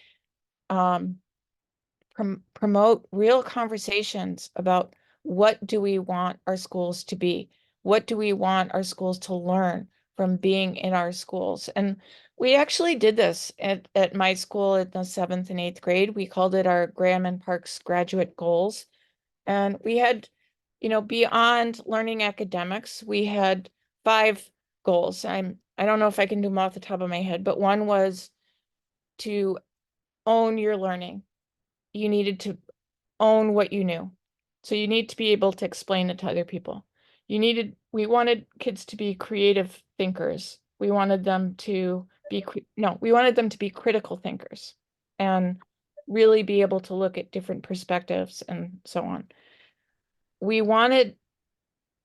promote real conversations about what do we want our schools to be? What do we want our schools to learn from being in our schools? And we actually did this at my school in the 7th and 8th grade. We called it our Graham and Parks graduate goals. And we had, beyond learning academics, we had 5 goals. I don't know if I can do them off the top of my head, but one was to own your learning. You needed to own what you knew. So you need to be able to explain it to other people. We wanted kids to be creative thinkers. We wanted them to be, we wanted them to be critical thinkers and really be able to look at different perspectives and so on. We wanted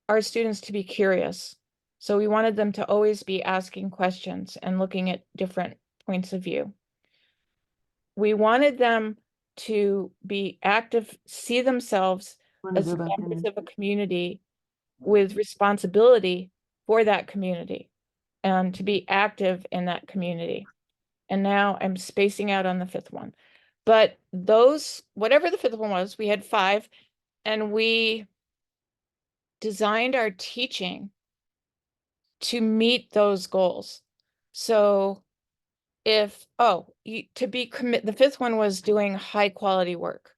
our students to be curious. So we wanted them to always be asking questions and looking at different points of view. We wanted them to be active, see themselves as members of a community with responsibility for that community and to be active in that community. And now I'm spacing out on the 5th one. But whatever the 5th one was, we had 5, and we designed our teaching to meet those goals. So if, to be commit, the fifth one was doing high quality work.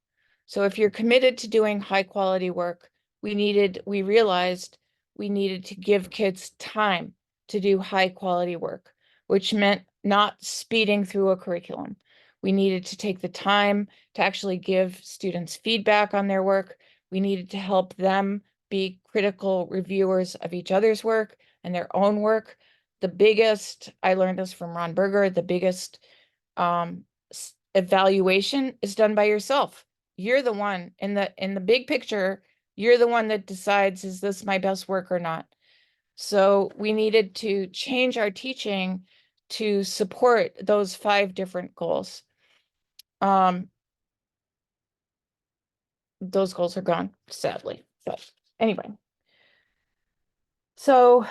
So if you're committed to doing high quality work, we realized we needed to give kids time to do high quality work, which meant not speeding through a curriculum. We needed to take the time to actually give students feedback on their work. We needed to help them be critical reviewers of each other's work and their own work. I learned this from Ron Berger, the biggest evaluation is done by yourself. You're the one in the big picture, you're the one that decides, is this my best work or not? So we needed to change our teaching to support those 5 different goals. Those goals are gone, sadly, but anyway. So,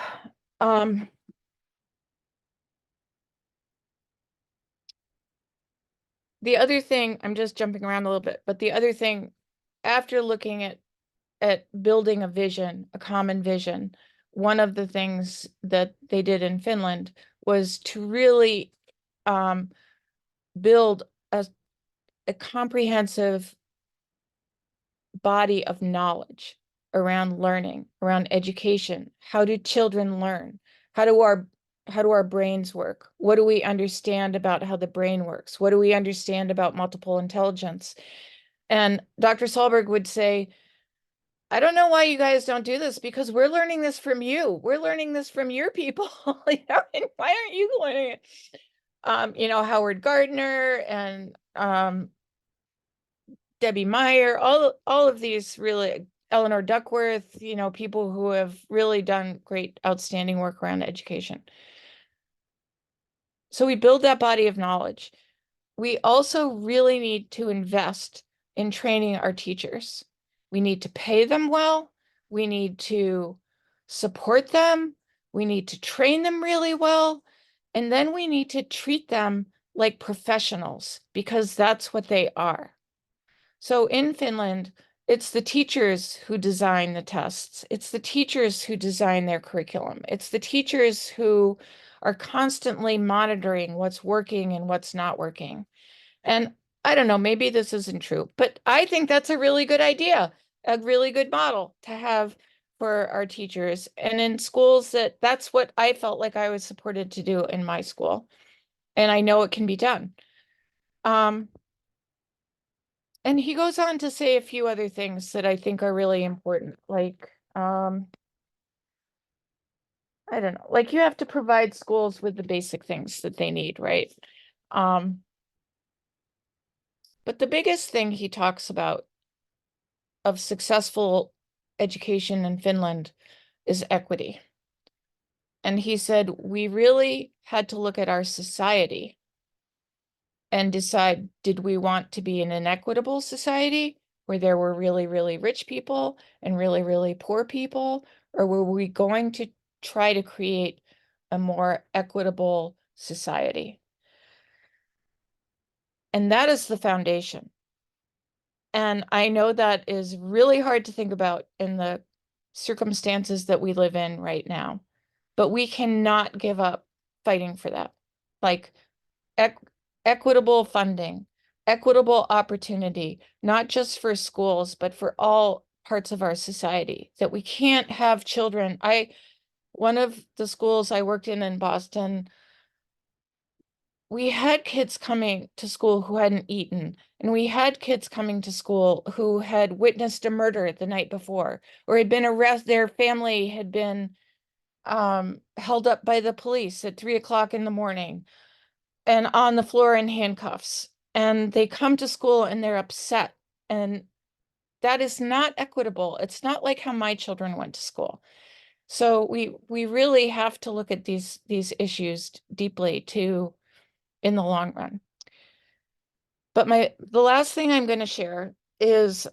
the other thing, I'm just jumping around a little bit, but the other thing, after looking at building a vision, a common vision, one of the things that they did in Finland was to really build a comprehensive body of knowledge around learning, around education. How do children learn? How do our brains work? What do we understand about how the brain works? What do we understand about multiple intelligence? And Dr. Solberg would say, I don't know why you guys don't do this, because we're learning this from you. We're learning this from your people. And why aren't you learning it? Howard Gardner and Debbie Meyer, all of these, really, Eleanor Duckworth, people who have really done great, outstanding work around education. So we build that body of knowledge. We also really need to invest in training our teachers. We need to pay them well. We need to support them. We need to train them really well. And then we need to treat them like professionals, because that's what they are. So in Finland, it's the teachers who design the tests. It's the teachers who design their curriculum. It's the teachers who are constantly monitoring what's working and what's not working. And I don't know, maybe this isn't true, but I think that's a really good idea, a really good model to have for our teachers. And in schools, that's what I felt like I was supported to do in my school. And I know it can be done. And he goes on to say a few other things that I think are really important, like, I don't know, like you have to provide schools with the basic things that they need, right? But the biggest thing he talks about of successful education in Finland is equity. And he said, we really had to look at our society and decide, did we want to be an inequitable society where there were really, really rich people and really, really poor people? Or were we going to try to create a more equitable society? And that is the foundation. And I know that is really hard to think about in the circumstances that we live in right now, but we cannot give up fighting for that. Like equitable funding, equitable opportunity, not just for schools, but for all parts of our society, that we can't have children. One of the schools I worked in Boston, we had kids coming to school who hadn't eaten, and we had kids coming to school who had witnessed a murder the night before, or had been arrested. Their family had been held up by the police at 3 o'clock in the morning and on the floor in handcuffs. And they come to school and they're upset. And that is not equitable. It's not like how my children went to school. So we really have to look at these issues deeply too in the long run. But the last thing I'm going to share is,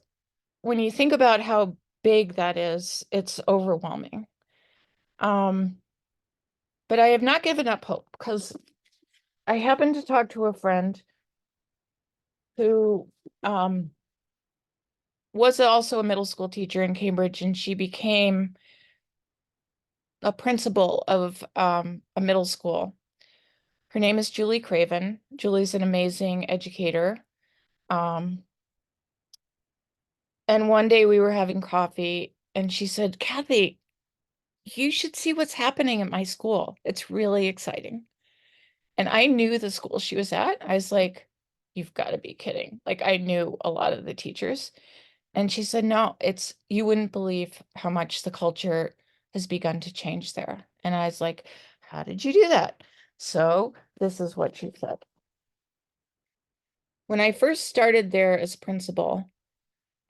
when you think about how big that is, it's overwhelming. But I have not given up hope, because I happened to talk to a friend who was also a middle school teacher in Cambridge, and she became a principal of a middle school. Her name is Julie Craven. Julie's an amazing educator. And one day we were having coffee and she said, Kathy, you should see what's happening at my school. It's really exciting. And I knew the school she was at. I was like, you've got to be kidding. Like I knew a lot of the teachers. And she said, no, you wouldn't believe how much the culture has begun to change there. And I was like, how did you do that? So this is what she said. When I first started there as principal,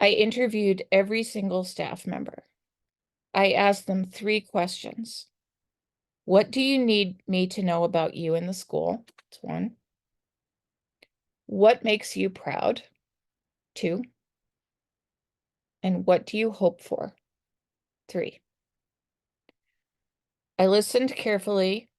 I interviewed every single staff member. I asked them 3 questions. What do you need me to know about you in the school? That's 1. What makes you proud? 2. And what do you hope for? 3. I listened carefully,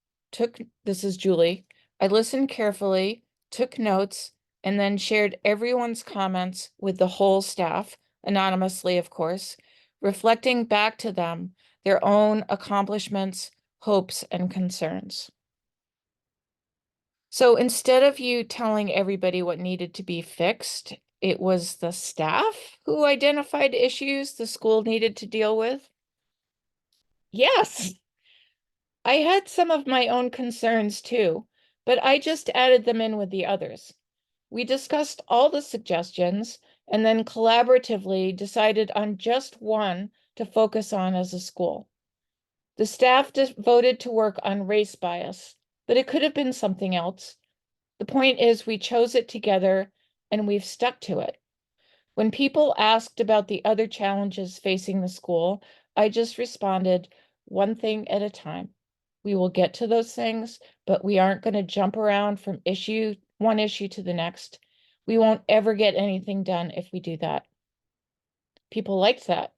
this is Julie. I listened carefully, took notes, and then shared everyone's comments with the whole staff, anonymously, of course, reflecting back to them their own accomplishments, hopes, and concerns. So instead of you telling everybody what needed to be fixed, it was the staff who identified issues the school needed to deal with. Yes, I had some of my own concerns too, but I just added them in with the others. We discussed all the suggestions and then collaboratively decided on just one to focus on as a school. The staff voted to work on race bias, but it could have been something else. The point is we chose it together and we've stuck to it. When people asked about the other challenges facing the school, I just responded, one thing at a time. We will get to those things, but we aren't going to jump around from one issue to the next. We won't ever get anything done if we do that. People liked that.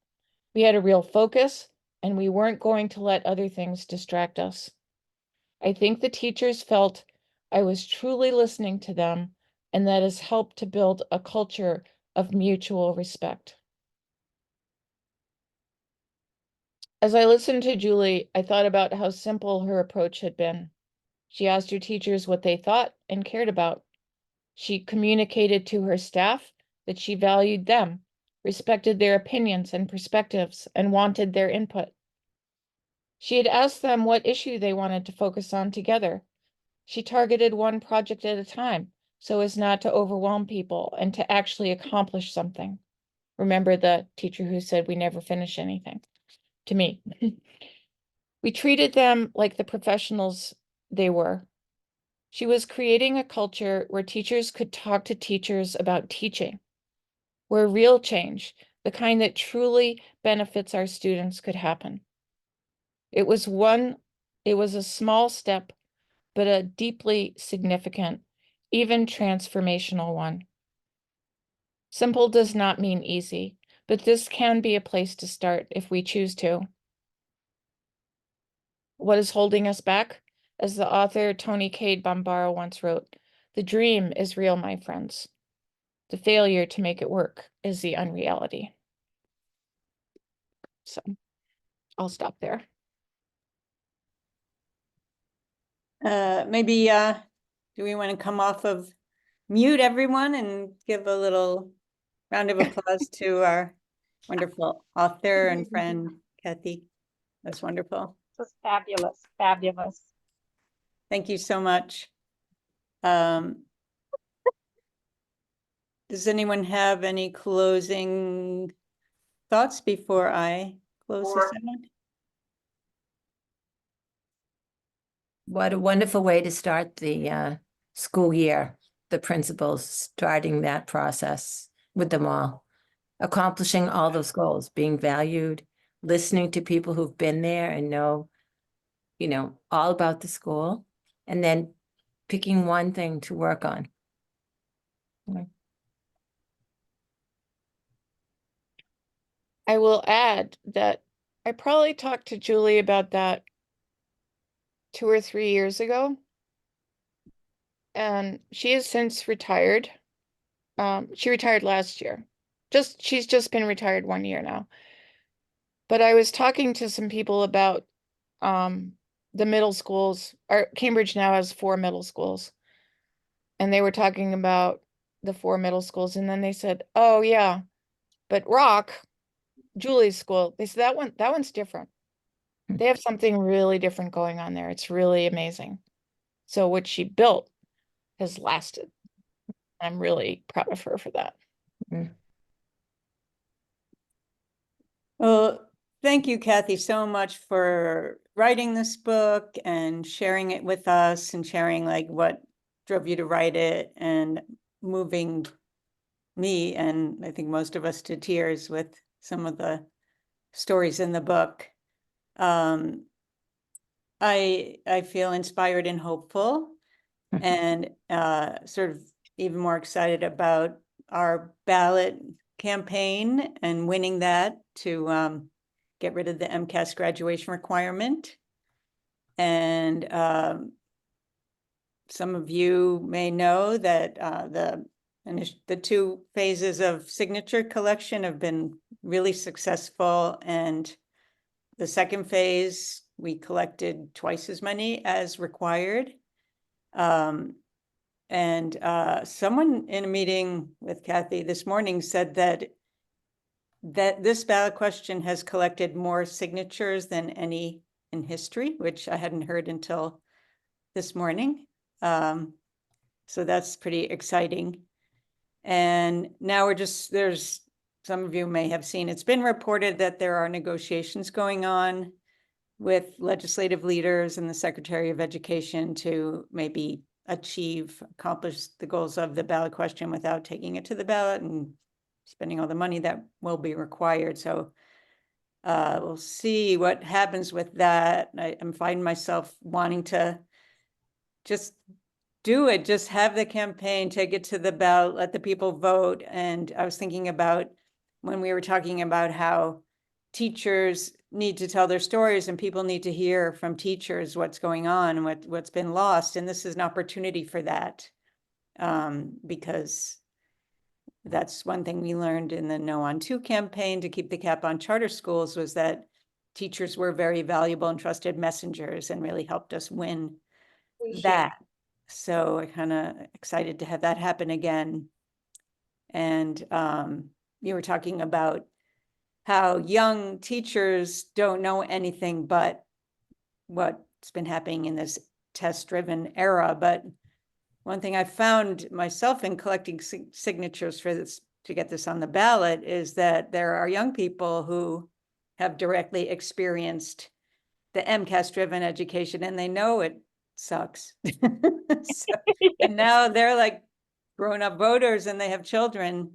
We had a real focus and we weren't going to let other things distract us. I think the teachers felt I was truly listening to them, and that has helped to build a culture of mutual respect. As I listened to Julie, I thought about how simple her approach had been. She asked her teachers what they thought and cared about. She communicated to her staff that she valued them, respected their opinions and perspectives, and wanted their input. She had asked them what issue they wanted to focus on together. She targeted one project at a time so as not to overwhelm people and to actually accomplish something. Remember the teacher who said we never finish anything to me. We treated them like the professionals they were. She was creating a culture where teachers could talk to teachers about teaching, where real change, the kind that truly benefits our students, could happen. It was a small step, but a deeply significant, even transformational one. Simple does not mean easy, but this can be a place to start if we choose to. What is holding us back? As the author Tony Cade Bambara once wrote, the dream is real, my friends. The failure to make it work is the unreality. So I'll stop there. Maybe, do we want to come off of mute, everyone, and give a little round of applause to our wonderful author and friend, Kathy? That's wonderful. This was fabulous, fabulous. Thank you so much. Does anyone have any closing thoughts before I close this out? What a wonderful way to start the school year, the principals starting that process with them all, accomplishing all those goals, being valued, listening to people who've been there and know, all about the school, and then picking one thing to work on. I will add that I probably talked to Julie about that 2 or 3 years ago. And she has since retired. She retired last year. She's just been retired 1 year now. But I was talking to some people about the middle schools, or Cambridge now has 4 middle schools. And they were talking about the 4 middle schools, and then they said, oh yeah, but Rock, Julie's school, they said that one's different. They have something really different going on there. It's really amazing. So what she built has lasted. I'm really proud of her for that. Well, thank you, Kathy, so much for writing this book and sharing it with us and sharing like what drove you to write it and moving me and I think most of us to tears with some of the stories in the book. I feel inspired and hopeful and sort of even more excited about our ballot campaign and winning that to get rid of the MCAS graduation requirement. And some of you may know that the 2 phases of signature collection have been really successful. And the second phase, we collected twice as many as required. And someone in a meeting with Kathy this morning said that this ballot question has collected more signatures than any in history, which I hadn't heard until this morning. So that's pretty exciting. And now there's some of you may have seen, it's been reported that there are negotiations going on with legislative leaders and the Secretary of Education to maybe accomplish the goals of the ballot question without taking it to the ballot and spending all the money that will be required. So we'll see what happens with that. I'm finding myself wanting to just do it, just have the campaign, take it to the ballot, let the people vote. And I was thinking about when we were talking about how teachers need to tell their stories and people need to hear from teachers what's going on and what's been lost. And this is an opportunity for that, because that's one thing we learned in the No on 2 campaign to keep the cap on charter schools, was that teachers were very valuable and trusted messengers and really helped us win that. So I kind of excited to have that happen again. And you were talking about how young teachers don't know anything but what's been happening in this test-driven era. But one thing I found myself in collecting signatures for this to get this on the ballot is that there are young people who have directly experienced the MCAS-driven education and they know it sucks. And now they're like grown-up voters and they have children.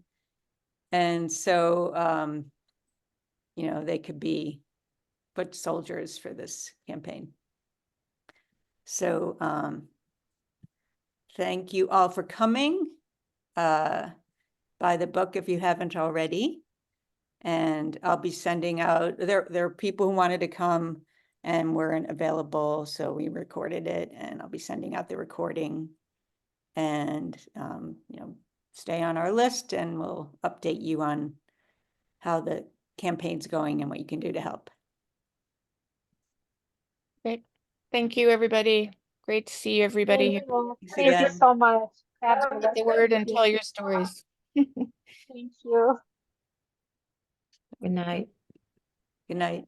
And so, they could be foot soldiers for this campaign. So thank you all for coming. Buy the book if you haven't already. And I'll be sending out, there are people who wanted to come and weren't available, so we recorded it, and I'll be sending out the recording. And stay on our list and we'll update you on how the campaign's going and what you can do to help. Great. Thank you, everybody. Great to see everybody. Thank you. Thanks Thank you again. so much. Spread the word and tell your stories. Thank you. Good night. Good night.